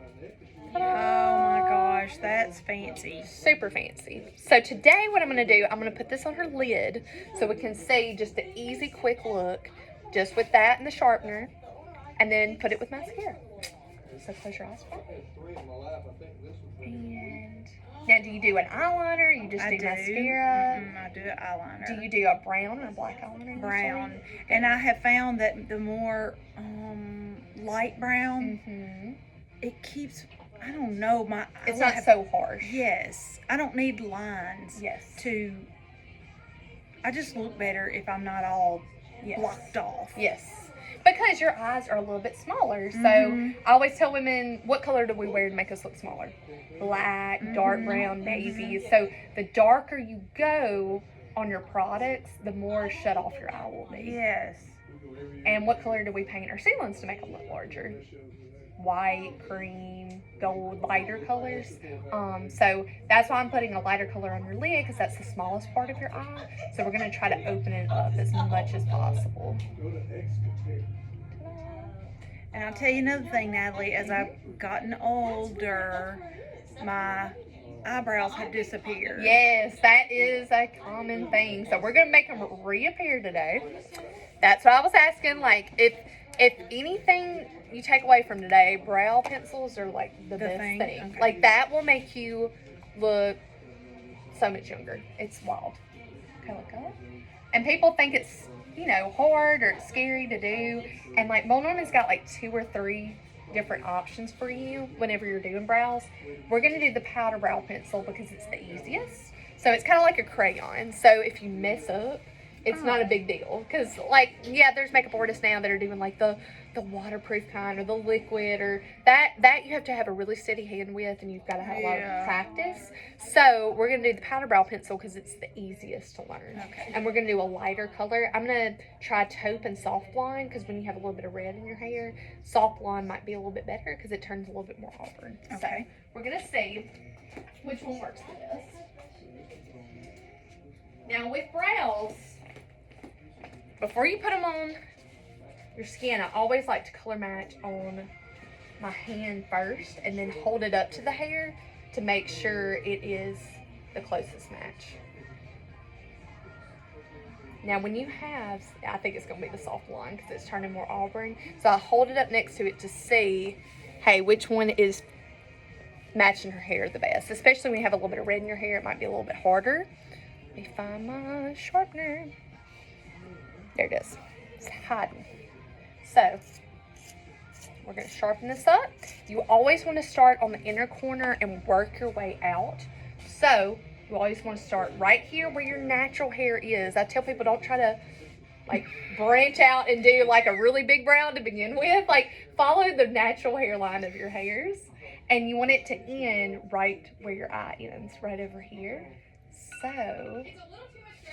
Oh my gosh, that's fancy. Super fancy. So today what I'm going to do, I'm going to put this on her lid so we can see just an easy, quick look just with that and the sharpener, and then put it with mascara. So close your eyes for it. And now, do you do an eyeliner? Or you just do mascara? I do an eyeliner. Do you do a brown or a black eyeliner? Brown. And I have found that the more light brown, it keeps, I don't know, it's not so harsh. Yes. I don't need lines. Yes. I just look better if I'm not all blocked off. Yes. Because your eyes are a little bit smaller. So I always tell women, what color do we wear to make us look smaller? Black, dark brown, navy. So the darker you go on your products, the more shut off your eye will be. Yes. And what color do we paint our ceilings to make them look larger? White, cream, gold, lighter colors. So that's why I'm putting a lighter color on your lid, because that's the smallest part of your eye. So we're going to try to open it up as much as possible. And I'll tell you another thing, Natalie, as I've gotten older, my eyebrows have disappeared. Yes, that is a common thing. So we're going to make them reappear today. That's what I was asking. Like, if anything you take away from today, brow pencils are like the best thing. Okay. Like, that will make you look so much younger. It's wild. Okay, look up. And people think it's, hard or it's scary to do. And like, Monon's got like 2 or 3 different options for you whenever you're doing brows. We're going to do the powder brow pencil because it's the easiest. So it's kind of like a crayon. So if you mess up, it's not a big deal. Because, there's makeup artists now that are doing like the waterproof kind or the liquid, or that you have to have a really steady hand with, and you've got to have a lot of practice. So we're going to do the powder brow pencil because it's the easiest to learn. Okay. And we're going to do a lighter color. I'm going to try taupe and soft blonde, because when you have a little bit of red in your hair, soft blonde might be a little bit better because it turns a little bit more auburn. Okay. So we're going to see which one works for this. Now with brows, before you put them on your skin, I always like to color match on my hand first and then hold it up to the hair to make sure it is the closest match. Now when you have, I think it's going to be the soft blonde because it's turning more auburn. So I hold it up next to it to see, hey, which one is matching her hair the best. Especially when you have a little bit of red in your hair, it might be a little bit harder. Let me find my sharpener. There it is. It's hiding. So, we're going to sharpen this up. You always want to start on the inner corner and work your way out. So, you always want to start right here where your natural hair is. I tell people, don't try to branch out and do like a really big brow to begin with. Follow the natural hairline of your hairs. And you want it to end right where your eye ends, right over here. So,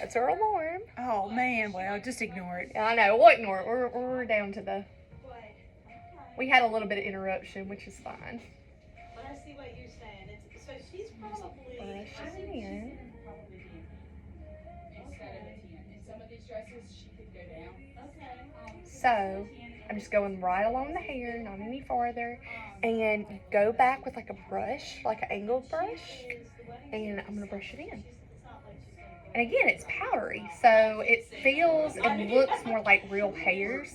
that's our alarm. Oh, man. Well, just ignore it. I know. We'll ignore it. We're down to we had a little bit of interruption, which is fine. But I see what you're saying. So she's probably... Brush it in. So, I'm just going right along the hair, not any farther. And you go back with like a brush, like an angled brush. And I'm going to brush it in. And again, it's powdery, so it feels and looks more like real hairs.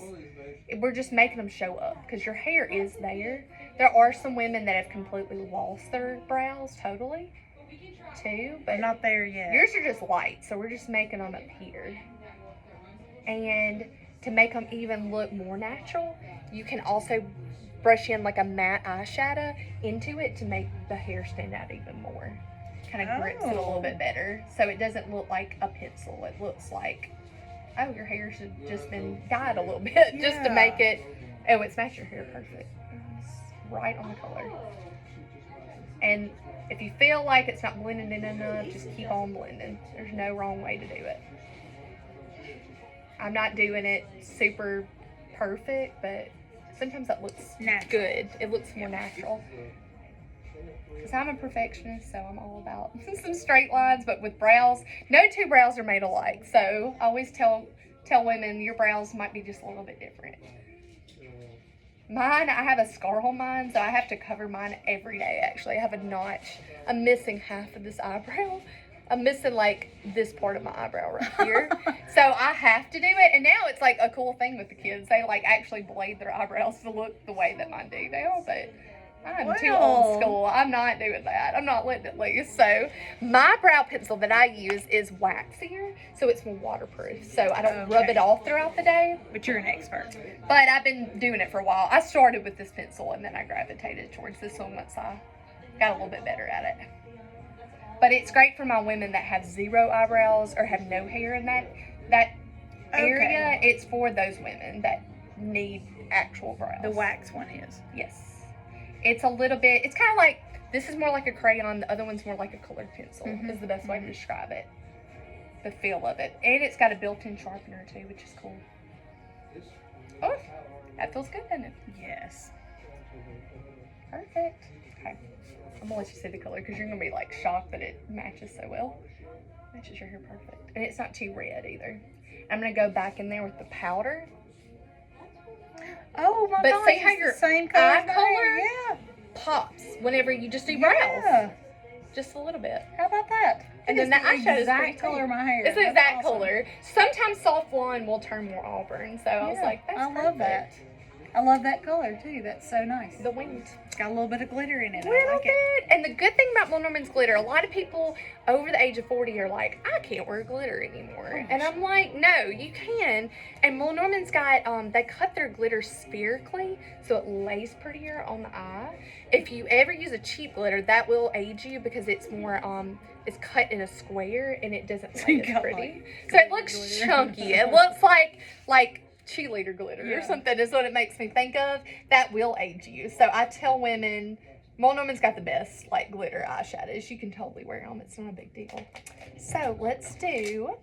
We're just making them show up because your hair is there. There are some women that have completely lost their brows totally, too. But Not there yet. yours are just light, so we're just making them up here. And to make them even look more natural, you can also brush in like a matte eyeshadow into it to make the hair stand out even more. Kind of grips it a little bit better, so it doesn't look like a pencil. It looks like, oh, your hair's just been dyed a little bit just to make it. Oh, it's matched your hair perfect. It's right on the color. And if you feel like it's not blending in enough, just keep on blending. There's no wrong way to do it. I'm not doing it super perfect, but Sometimes that looks Natural. good. It looks more natural. Because I'm a perfectionist, so I'm all about some straight lines, but with brows, no two brows are made alike. So I always tell women your brows might be just a little bit different. Mine, I have a scar on mine, so I have to cover mine every day, actually. I have a notch. I'm missing half of this eyebrow. I'm missing, like, this part of my eyebrow right here. So I have to do it. And now it's, like, a cool thing with the kids. They, like, actually blade their eyebrows to look the way that mine do now. But I'm too old school. I'm not doing that. I'm not letting it loose. So my brow pencil that I use is waxier. So it's more waterproof. So I don't rub it off throughout the day. But you're an expert. But I've been doing it for a while. I started with this pencil and then I gravitated towards this one once I got a little bit better at it. But it's great for my women that have zero eyebrows or have no hair in that area. It's for those women that need actual brows. The wax one is. Yes. It's a little bit, it's kind of like, this is more like a crayon, the other one's more like a colored pencil, is the best way to describe it. The feel of it. And it's got a built-in sharpener too, which is cool. Oh, that feels good, doesn't it? Yes. Perfect. Okay. I'm gonna let you see the color because you're gonna be like shocked that it matches so well. Matches your hair perfect. And it's not too red either. I'm gonna go back in there with the powder. Oh my But gosh, see how it's your the same color? eye color Yeah. pops whenever you just do brows. Yeah. Just a little bit. How about that? And It then is the the eyeshadow is exact pretty color too. of my hair. It's the That's exact awesome. color. Sometimes soft blonde will turn more auburn. So I was like, that's I love that. perfect. I love that color too. That's so nice. The winged. It's got a little bit of glitter in it. I Little like it. bit. And the good thing about Blue Norman's glitter, a lot of people over the age of 40 are like, I can't wear glitter anymore. And I'm like, no, you can. And Blue Norman's got, they cut their glitter spherically so it lays prettier on the eye. If you ever use a cheap glitter, that will age you because it's more, it's cut in a square and it doesn't lay as got, pretty. like, So it looks glitter. chunky. It looks like cheerleader glitter or Yeah. something is what it makes me think of. That will age you. So I tell women, Blue Norman's got the best like glitter eyeshadows. You can totally wear them. It's not a big deal. So let's do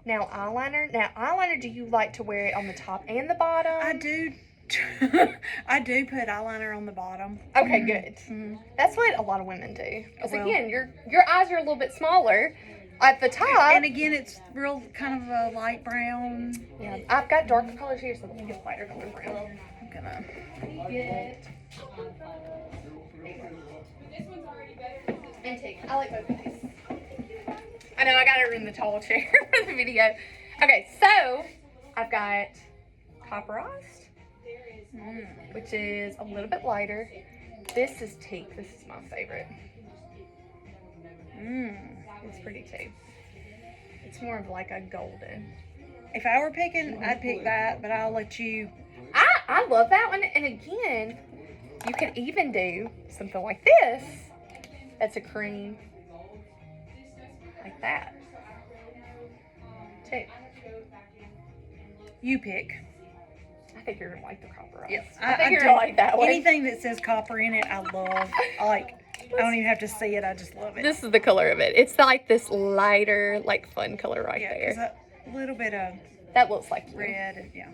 now eyeliner. Now eyeliner, do you like to wear it on the top and the bottom? I do. I do put eyeliner on the bottom. Okay, good. Mhm. That's what a lot of women do. Because Well- again, your eyes are a little bit smaller at the top. And again, it's real kind of a light brown. Yeah, I've got darker colors here, so let me get a lighter color brown. I'm gonna. Get antique. I like both of these. I know I got her in the tall chair for the video. Okay, so I've got copperized, which is a little bit lighter. This is teak. This is my favorite. It's pretty too. It's more of like a golden. If I were picking, I'd pick that, but I'll let you. I love that one. And again, you can even do something like this. That's a cream. Like that. Too. You pick. I think you're gonna like the copper eyes. Yes, I think I you're do. gonna like that one. Anything that says copper in it, I love. I don't even have to see it. I just love it. This is the color of it. It's like this lighter, like fun color right Yeah, because there. a little bit of That looks like red. red. And, yeah.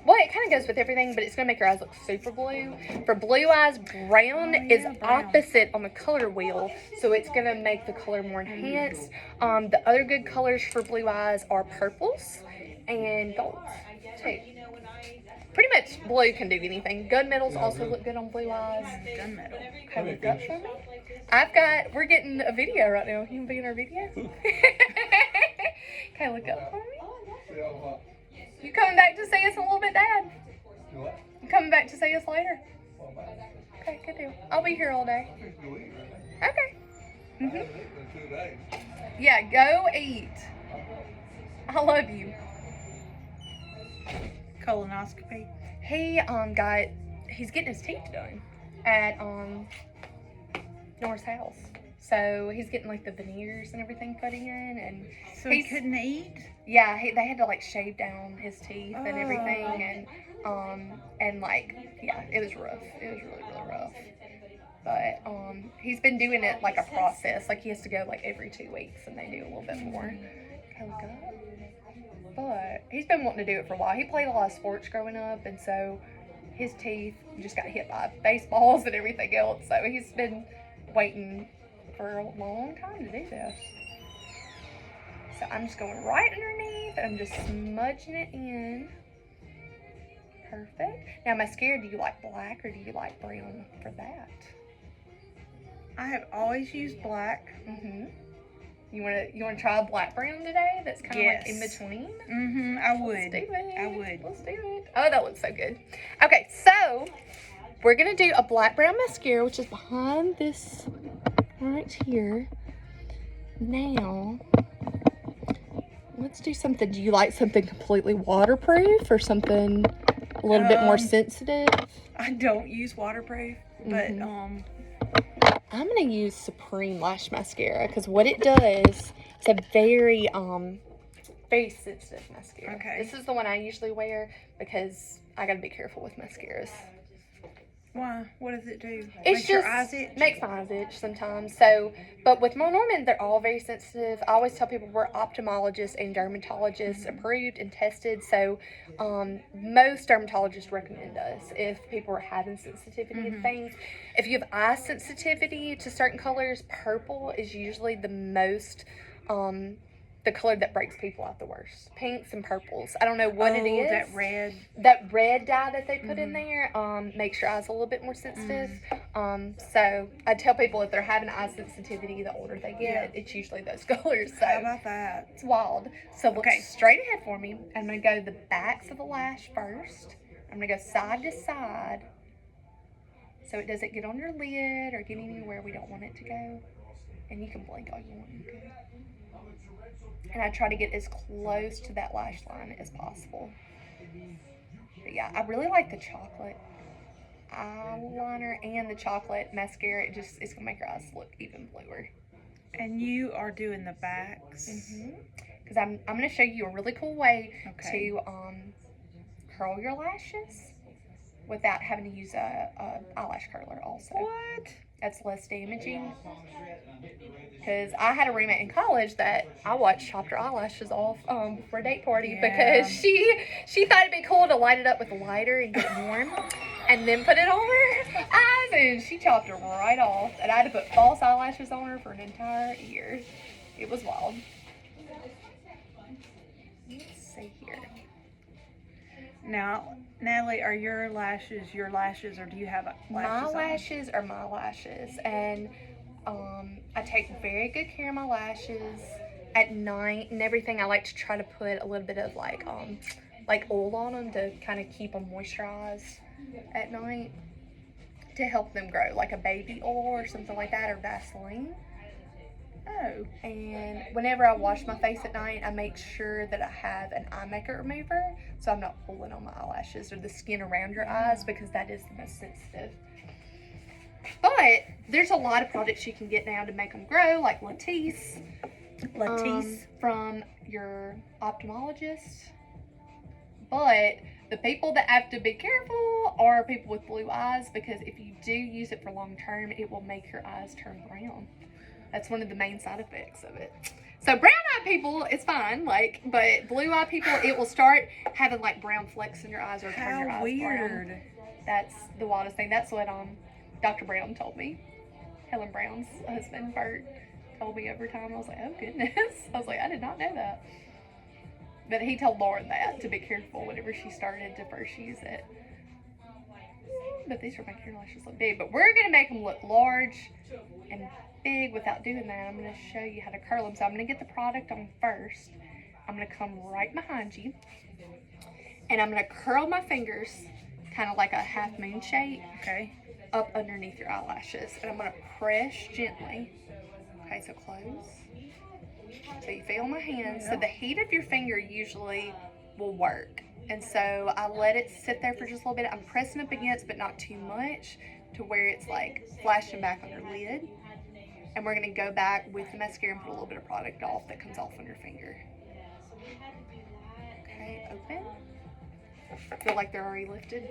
Well, it kind of goes with everything, but it's gonna make your eyes look super blue. For blue eyes, brown is brown. opposite on the color wheel, so it's gonna make the color more enhanced. The other good colors for blue eyes are purples and golds too. Pretty much blue can do anything. Gunmetals also look good on blue eyes. Gunmetal. Okay, look up for me. We're getting a video right now. You can be in our video? Okay, look up for me. You coming back to see us in a little bit, Dad? You coming back to see us later? Okay, good deal. I'll be here all day. Okay. Yeah, go eat. I love you. Colonoscopy. He's getting his teeth done at Nora's house. So he's getting like the veneers and everything put in, and So he couldn't eat. yeah, they had to like shave down his teeth and everything, and like yeah, it was rough. It was really really rough. But he's been doing it like a process. Like he has to go like every 2 weeks, and they do a little bit more. Okay, look up. But he's been wanting to do it for a while. He played a lot of sports growing up, and so his teeth just got hit by baseballs and everything else. So he's been waiting for a long time to do this. So I'm just going right underneath and I'm just smudging it in. Perfect. Now mascara, do you like black or do you like brown for that? I have always used black. Mm-hmm. You wanna try a black brown today? That's kind of like in Yes. between. Mm-hmm. I would. Let's do it. I would. Let's do it. Oh, that looks so good. Okay, so we're gonna do a black brown mascara, which is behind this right here. Now, let's do something. Do you like something completely waterproof or something a little bit more sensitive? I don't use waterproof, but Mhm. I'm gonna use Supreme Lash Mascara because what it does, it's a very sensitive mascara. Okay. This is the one I usually wear because I gotta be careful with mascaras. why? What does it do? It's Makes your just eyes itch? makes my eyes itch sometimes. So, but with Norman, they're all very sensitive. I always tell people we're ophthalmologists and dermatologists approved and tested. So, most dermatologists recommend us if people are having sensitivity to things. If you have eye sensitivity to certain colors, purple is usually the most. The color that breaks people out the worst. Pinks and purples. I don't know what it is. that red. That red dye that they put in there makes your eyes a little bit more sensitive. So I tell people if they're having eye sensitivity, the older they get, it's usually those colors. So How about that? it's wild. So look straight ahead for me. I'm going to go the backs of the lash first. I'm going to go side to side so it doesn't get on your lid or get anywhere we don't want it to go. And you can blink all you want to. And I try to get as close to that lash line as possible. But yeah, I really like the chocolate eyeliner and the chocolate mascara. It's going to make your eyes look even bluer. And you are doing the backs. Because I'm going to show you a really cool way Okay. to curl your lashes without having to use a eyelash curler also. What? That's less damaging. Because I had a roommate in college that I watched chopped her eyelashes off for a date party because she thought it'd be cool to light it up with a lighter and get warm and then put it on her eyes, and she chopped her right off. And I had to put false eyelashes on her for an entire year. It was wild. Let's see here. Now, Natalie, are your lashes, or do you have lashes My on? lashes are my lashes, and I take very good care of my lashes at night and everything. I like to try to put a little bit of like oil on them to kind of keep them moisturized at night to help them grow, like a baby oil or something like that, or Vaseline. Oh. And whenever I wash my face at night, I make sure that I have an eye makeup remover so I'm not pulling on my eyelashes or the skin around your eyes, because that is the most sensitive. But there's a lot of products you can get now to make them grow, like Latisse. From your ophthalmologist. But the people that have to be careful are people with blue eyes, because if you do use it for long term, it will make your eyes turn brown. That's one of the main side effects of it. So brown-eyed people, it's fine, but blue-eyed people, it will start having like brown flecks in your eyes or turn your eyes How weird. brown. That's the wildest thing. That's what Dr. Brown told me. Helen Brown's husband, Bert, told me every time. I was like, oh goodness. I was like, I did not know that. But he told Lauren that to be careful whenever she started to first use it. But these are making your lashes look big. But we're going to make them look large and big without doing that. I'm going to show you how to curl them. So I'm going to get the product on first. I'm going to come right behind you. And I'm going to curl my fingers kind of like a half moon shape. Okay. Up underneath your eyelashes. And I'm going to press gently. Okay, so close. So you feel my hands. So the heat of your finger usually will work. And so I let it sit there for just a little bit. I'm pressing up against, but not too much, to where it's like flashing back on your lid. And we're going to go back with the mascara and put a little bit of product off that comes off on your finger. Okay, open. I feel like they're already lifted.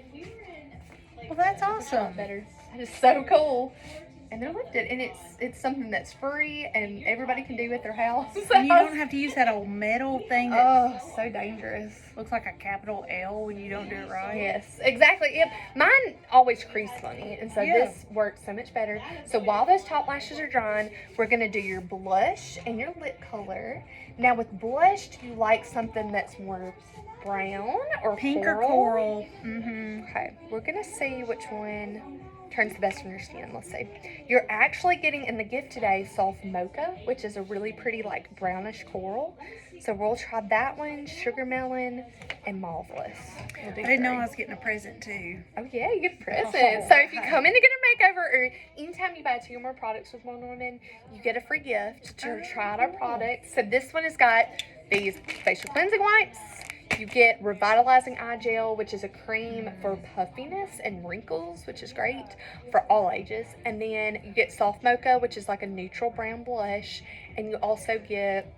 Well, that's A lot awesome. better. That is so cool. and they're lifted, and it's something that's free and everybody can do at their house. And you don't have to use that old metal thing that Oh, so dangerous. looks like a capital L when you don't do it right. Yes, exactly. Yep. Mine always crease funny, and so Yeah. this works so much better. So while those top lashes are drying, we're gonna do your blush and your lip color. Now with blush, do you like something that's more brown or Pink or coral. Mm-hmm. Okay, we're gonna see which one turns the best on your skin. Let's see. You're actually getting in the gift today soft mocha, which is a really pretty like brownish coral. So we'll try that one, sugar melon, and marvelous. We'll do I didn't know three. I was getting a present too. Oh yeah, you get a present. Oh, So if you okay. come in to get a makeover, or anytime you buy 2 or more products with More Norman, you get a free gift to try out our products. So this one has got these facial cleansing wipes. You get revitalizing eye gel, which is a cream for puffiness and wrinkles, which is great for all ages. And then you get soft mocha, which is like a neutral brown blush, and you also get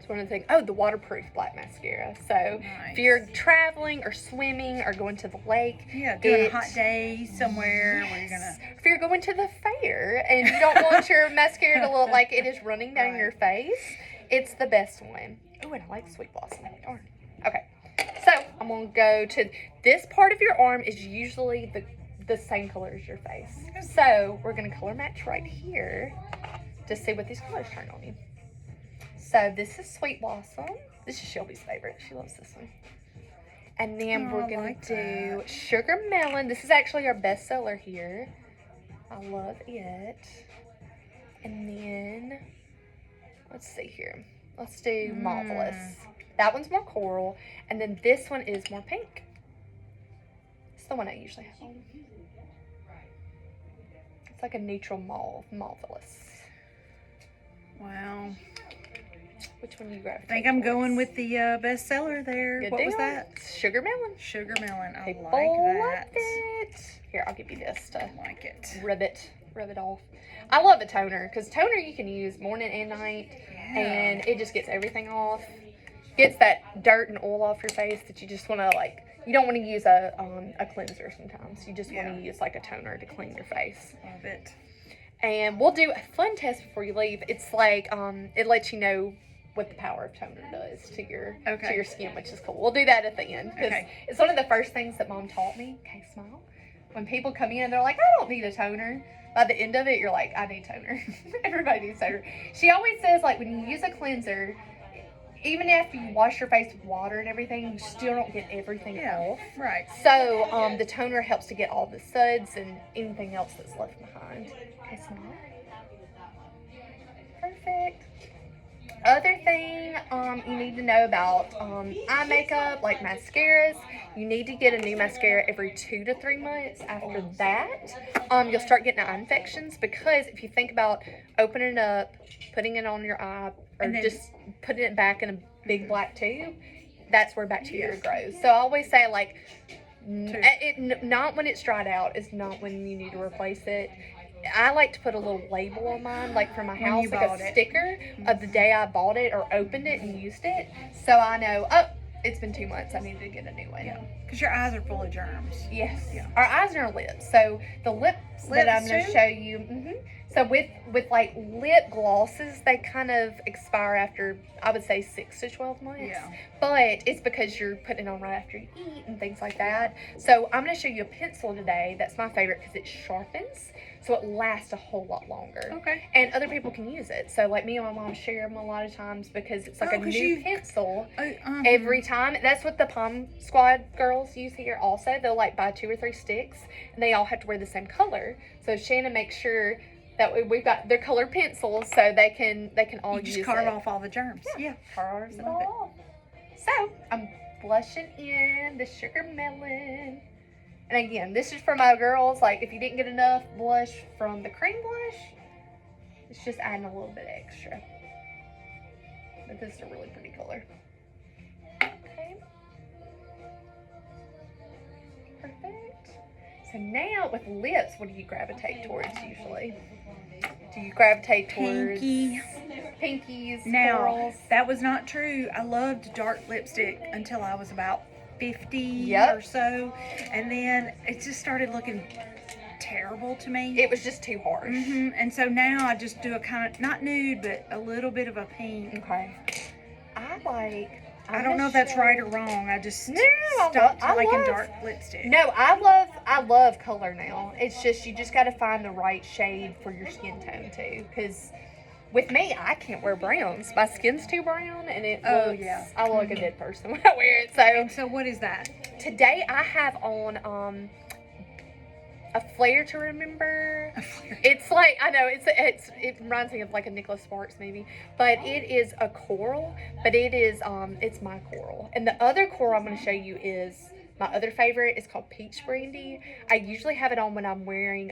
one of the things. Oh, the waterproof black mascara. So if you're traveling or swimming or going to the lake, Yeah, doing a it- hot day somewhere where you're gonna. if you're going to the fair and you don't want your mascara to look like it is running down Right. your face, it's the best one. Oh, and I like Sweet Blossom. Darn. Okay, so I'm gonna go to this part of your arm is usually the same color as your face. So we're gonna color match right here to see what these colors turn on you. So this is Sweet Blossom. This is Shelby's favorite. She loves this one. And then Oh, we're I gonna like do that. Sugar Melon. This is actually our best seller here. I love it. And then let's see here. Let's do Marvelous. That one's more coral. And then this one is more pink. It's the one I usually have on. It's like a neutral mauve. Marvelous. Wow. Which one do you grab? I think I'm going with the bestseller there. Good What deal. was that? Sugar Melon. Sugar melon. I People like loved that. it. Here, I'll give you this to I like it. rub it off. I love a toner because toner you can use morning and night, and it just gets everything off. Gets that dirt and oil off your face that you just want to like. You don't want to use a cleanser sometimes. You just want Yeah. to use like a toner to clean your face. Love it. And we'll do a fun test before you leave. It's like it lets you know what the power of toner does to your Okay. skin, which is cool. We'll do that at the end because Okay. it's one of the first things that Mom taught me. Okay, smile. When people come in, they're like, "I don't need a toner." By the end of it, you're like, "I need toner." Everybody needs toner. She always says like when you use a cleanser, even after you wash your face with water and everything, you still don't get everything Yeah. off. Right. So the toner helps to get all the suds and anything else that's left behind. Okay, smile. Perfect. Other thing you need to know about eye makeup, like mascaras, you need to get a new mascara every 2 to 3 months. After that, you'll start getting eye infections because if you think about opening it up, putting it on your eye, or And then- just putting it back in a big black tube, that's where bacteria grows. So I always say like, not when it's dried out is not when you need to replace it. I like to put a little label on mine, like for my When house, you like bought a it. sticker of the day I bought it or opened it and used it, so I know. Oh, it's been 2 months. I need to get a new one. Yeah. Because your eyes are full of germs. Yes. Yeah. Our eyes and our lips. So the lips that I'm going to too? show you. So with like lip glosses, they kind of expire after, I would say, 6 to 12 months. Yeah. But it's because you're putting it on right after you eat and things like that. So I'm going to show you a pencil today. That's my favorite because it sharpens, so it lasts a whole lot longer. Okay. And other people can use it. So like me and my mom share them a lot of times because it's like Oh, a 'cause new you- pencil Oh, every time. That's what the Palm Squad girls use here also. They'll like buy 2 or 3 sticks and they all have to wear the same color. So Shannon makes sure that we've got their colored pencils so they can all you just use carve it. off all the germs. Yeah. Carves it Love it. all. So I'm blushing in the sugar melon. And again, this is for my girls. Like if you didn't get enough blush from the cream blush, it's just adding a little bit extra. But this is a really pretty color. Okay. Perfect. So now with lips, what do you gravitate towards usually? Do you gravitate towards Pinky. pinkies, Now, corals? that was not true. I loved dark lipstick until I was about 50 Yep. or so. And then it just started looking terrible to me. It was just too harsh. And so now I just do a kind of, not nude, but a little bit of a pink. Okay. I don't know if that's right or wrong. I just No, I stopped love- liking dark lipstick. No, I love color now. It's just, you just got to find the right shade for your skin tone too. Because with me, I can't wear browns. My skin's too brown, and it Oh, looks, yeah. I look like a dead person when I wear it. So So what is that? today I have on a flare to remember. It's like, I know it reminds me of like a Nicholas Sparks movie, but it is a coral, but it is it's my coral. And the other coral I'm going to show you is my other favorite. It's called Peach Brandy. I usually have it on when I'm wearing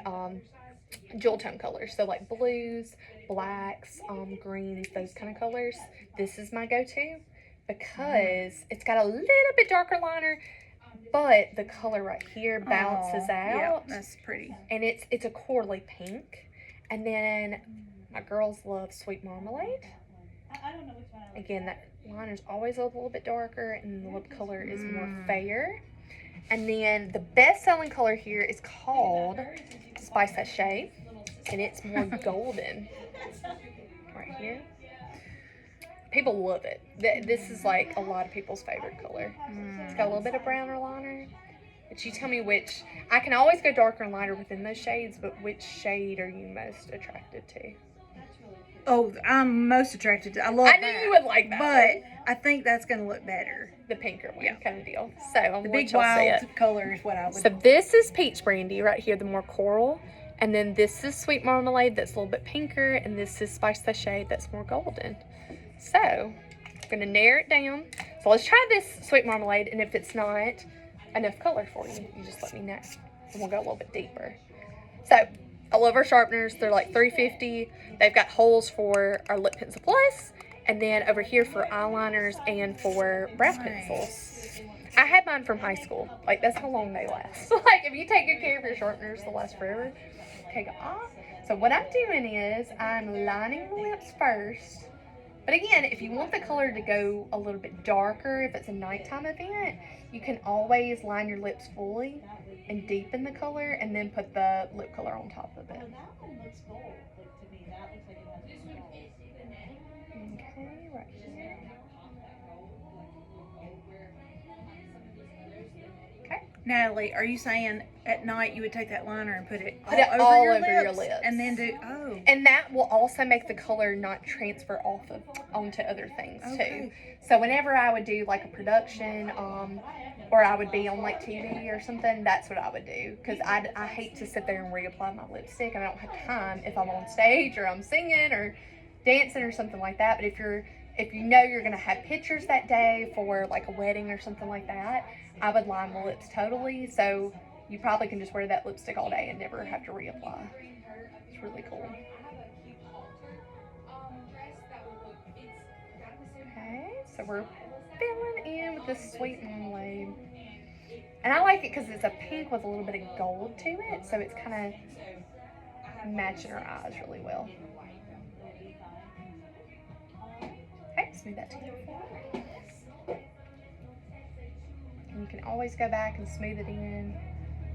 jewel tone colors, so like blues, blacks, greens, those kind of colors. This is my go-to because it's got a little bit darker liner, but the color right here balances out. Yeah, that's pretty. And it's a corally pink. And then my girls love Sweet Marmalade. I don't know which one I like. Again, that liner's always a little bit darker, and the lip color is more fair. And then the best-selling color here is called Spice Sachet, and it's more golden. Right here. People love it. This is like a lot of people's favorite color. It's got a little bit of browner liner. But you tell me which. I can always go darker and lighter within those shades, but which shade are you most attracted to? Oh, I'm most attracted to. I love I that. knew you would like that. But I think that's going to look better. The pinker one, Yeah. kind of deal. So I'm The going big to y'all see wild it. color is what I would. So this is Peach Brandy right here, the more coral. And then this is Sweet Marmalade that's a little bit pinker. And this is Spice Sachet that's more golden. So I'm going to narrow it down. So let's try this Sweet Marmalade. And if it's not enough color for you, you just let me know. And we'll go a little bit deeper. So I love our sharpeners. They're like $3.50. They've got holes for our Lip Pencil Plus. And then over here for eyeliners and for brow pencils. I had mine from high school. Like, that's how long they last. Like, if you take good care of your sharpeners, they'll last forever. Okay, go off. So what I'm doing is I'm lining the lips first. But again, if you want the color to go a little bit darker, if it's a nighttime event, you can always line your lips fully and deepen the color and then put the lip color on top of it. Well, that one looks gold. Like, to me, that looks like it has some gold. Okay, right here. Okay. Natalie, are you saying at night you would take that liner and put it all your over your lips, lips. and then do And that will also make the color not transfer onto other things Okay. too. So whenever I would do like a production, or I would be on like TV or something, that's what I would do. Because I hate to sit there and reapply my lipstick, and I don't have time if I'm on stage or I'm singing or dancing or something like that. But if you know you're gonna have pictures that day for like a wedding or something like that, I would line my lips totally. So you probably can just wear that lipstick all day and never have to reapply. It's really cool. Okay, so we're filling in with this Sweet Marmalade. And I like it because it's a pink with a little bit of gold to it, so it's kind of matching her eyes really well. Okay, smooth that together. And you can always go back and smooth it in.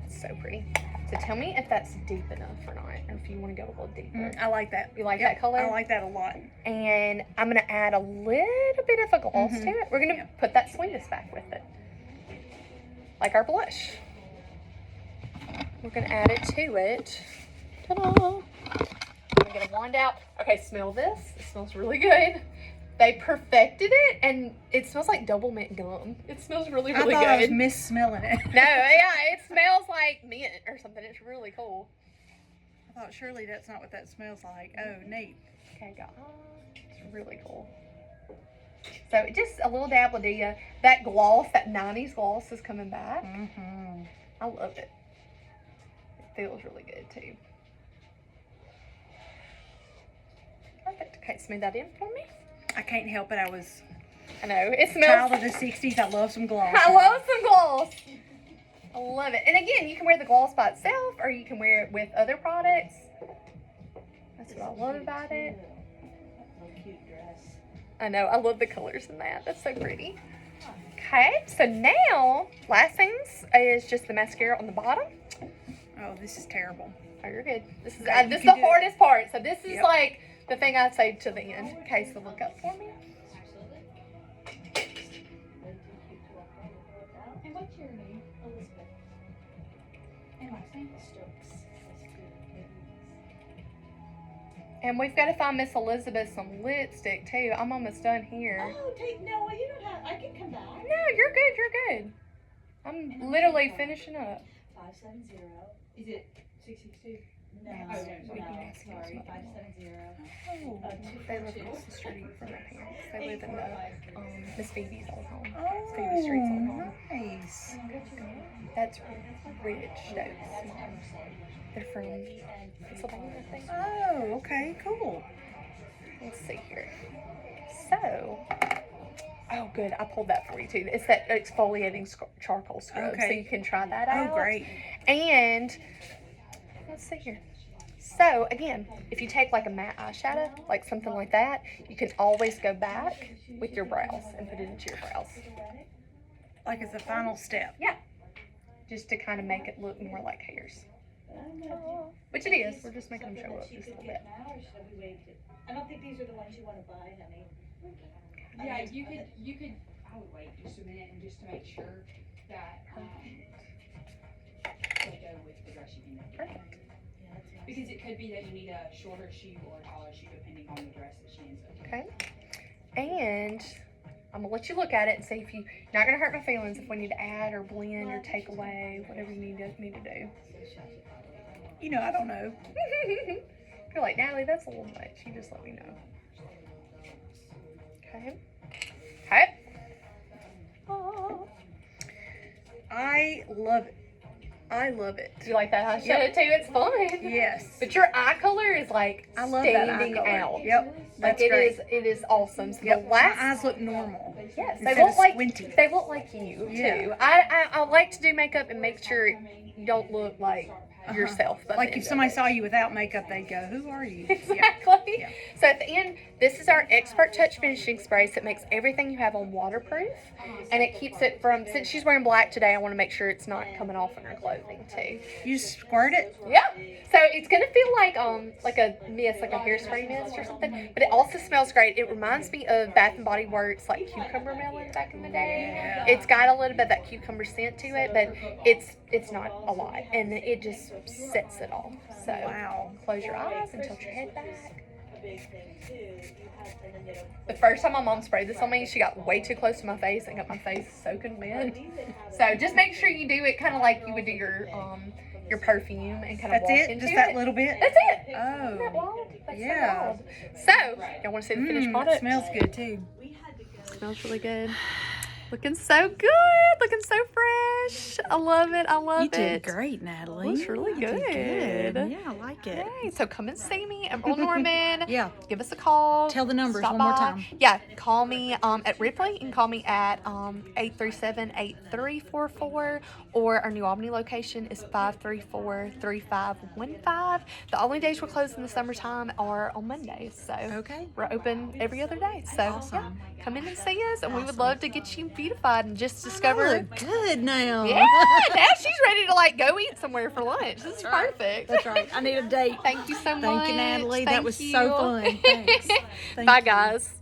It's so pretty. So tell me if that's deep enough or not, or if you want to go a little deeper. I like that. You like that color? I like that a lot. And I'm going to add a little bit of a gloss to it. We're going to put that sweetness back with it. Like our blush. We're going to add it to it. Ta-da! I'm going to get a wand out. Okay, smell this. It smells really good. They perfected it, and it smells like double mint gum. It smells really, really I thought I was good. miss-smelling it. No, yeah, it smells like mint or something. It's really cool. I thought surely that's not what that smells like. Oh, neat. Okay, it's really cool. So just a little dab will do ya. That gloss, that 90s gloss is coming back. I love it. It feels really good too. Perfect. Okay, smooth that in for me. I can't help it. I was I know, it child smells. of the 60s. I love some gloss. I love some gloss. I love it. And again, you can wear the gloss by itself or you can wear it with other products. That's what I love about it. A cute dress. I know, I love the colors in that. That's so pretty. Okay, so now, last things is just the mascara on the bottom. Oh, this is terrible. Oh, you're good. This is Okay, you this is can the do it. hardest part. So this is Yep. like the thing I say to the end. Okay, so look up for me. And what's your name? Elizabeth. And last name? Stokes. And we've got to find Miss Elizabeth some lipstick too. I'm almost done here. Oh, no, you don't have. I can come back. No, you're good. You're good. I'm literally finishing up. 570. Is it 662? No, Oh, no, no, sorry. 570. Oh. They live across the street from my parents. They live in the Miss Phoebe's old home. Oh, Phoebe Street's old home. nice. That's Rich Stokes' mom. They're from Pennsylvania, I think. Oh, okay, cool. Let's see here. So, oh, good. I pulled that for you too. It's that exfoliating charcoal scrub, so Okay. you can try that out. Oh, great. And let's see here. So again, if you take like a matte eyeshadow, like something like that, you can always go back with your brows and put it into your brows. Like it's a final step. Just to kind of make it look more like hairs. Which it is. We're just making them show up just a little bit. I don't think these are the ones you want to buy, honey. Yeah, you could, I would wait just a minute and just to make sure that, they go with the dress you can make. Because it could be that you need a shorter shoe or a taller shoe depending on the dress that she ends up doing. Okay. And I'm gonna let you look at it and see if you're not gonna hurt my feelings if we need to add or blend or take away, whatever you need to do. You know, I don't know. If you're like, Natalie, that's a little much, you just let me know. Okay. Okay. Oh. I love it. I love it. Do you like that eyeshadow too? It's fun. Yes. But your eye color is like I love that eye standing color. out. Yep. Like That's it great. is. It is awesome. So Yep. the My last, eyes look normal. yes, they instead look of like squinty. they look like you Yeah. too. I like to do makeup and make sure you don't look like yourself. by the Like end if of somebody it. saw you without makeup, they'd go, "Who are you?" Yeah. Exactly. Yeah. So at the end, this is our Expert Touch finishing spray. So it makes everything you have on waterproof, and it keeps it from. Since she's wearing black today, I want to make sure it's not coming off in her clothing too. You squirt it. Yeah. So it's gonna feel like a mist, like a hairspray mist or something. But it also smells great. It reminds me of Bath and Body Works like cucumber melon back in the day. Yeah. It's got a little bit of that cucumber scent to it, but it's not a lot, and it just sets it off. So Wow. close your eyes and tilt your head back. A big thing too. You have, and then they don't. The first time my mom sprayed this on me, she got way too close to my face and got my face soaking wet. So just make sure you do it kind of like you would do your perfume and kind of That's walk it. into Just it. that little bit. That's it. Isn't that Oh. wild? That's Yeah. so wild. So, y'all want to see the finished product? Smells good too. We had to go. Smells really good. Looking so good. Looking so fresh. I love it. I love You did it. great, Natalie. Looks really You did good. Yeah, I like it. Yay. So come and see me at Earl Norman. Yeah. Give us a call. Tell the numbers Stop one more by. time. Yeah, call me at Ripley. You can call me at 837-8344, or our New Albany location is 534-3515. The only days we're closed in the summertime are on Mondays, so Okay. we're open every other day. So Awesome. yeah, come in and see us, and we would love to get you beautified and just I discover. look good now. Yeah, now she's ready to like go eat somewhere for lunch. This is right. perfect. That's right. I need a date. Thank you so much. Thank you, Natalie. That Thank was you. so fun. Thanks. Thank Bye, you. guys.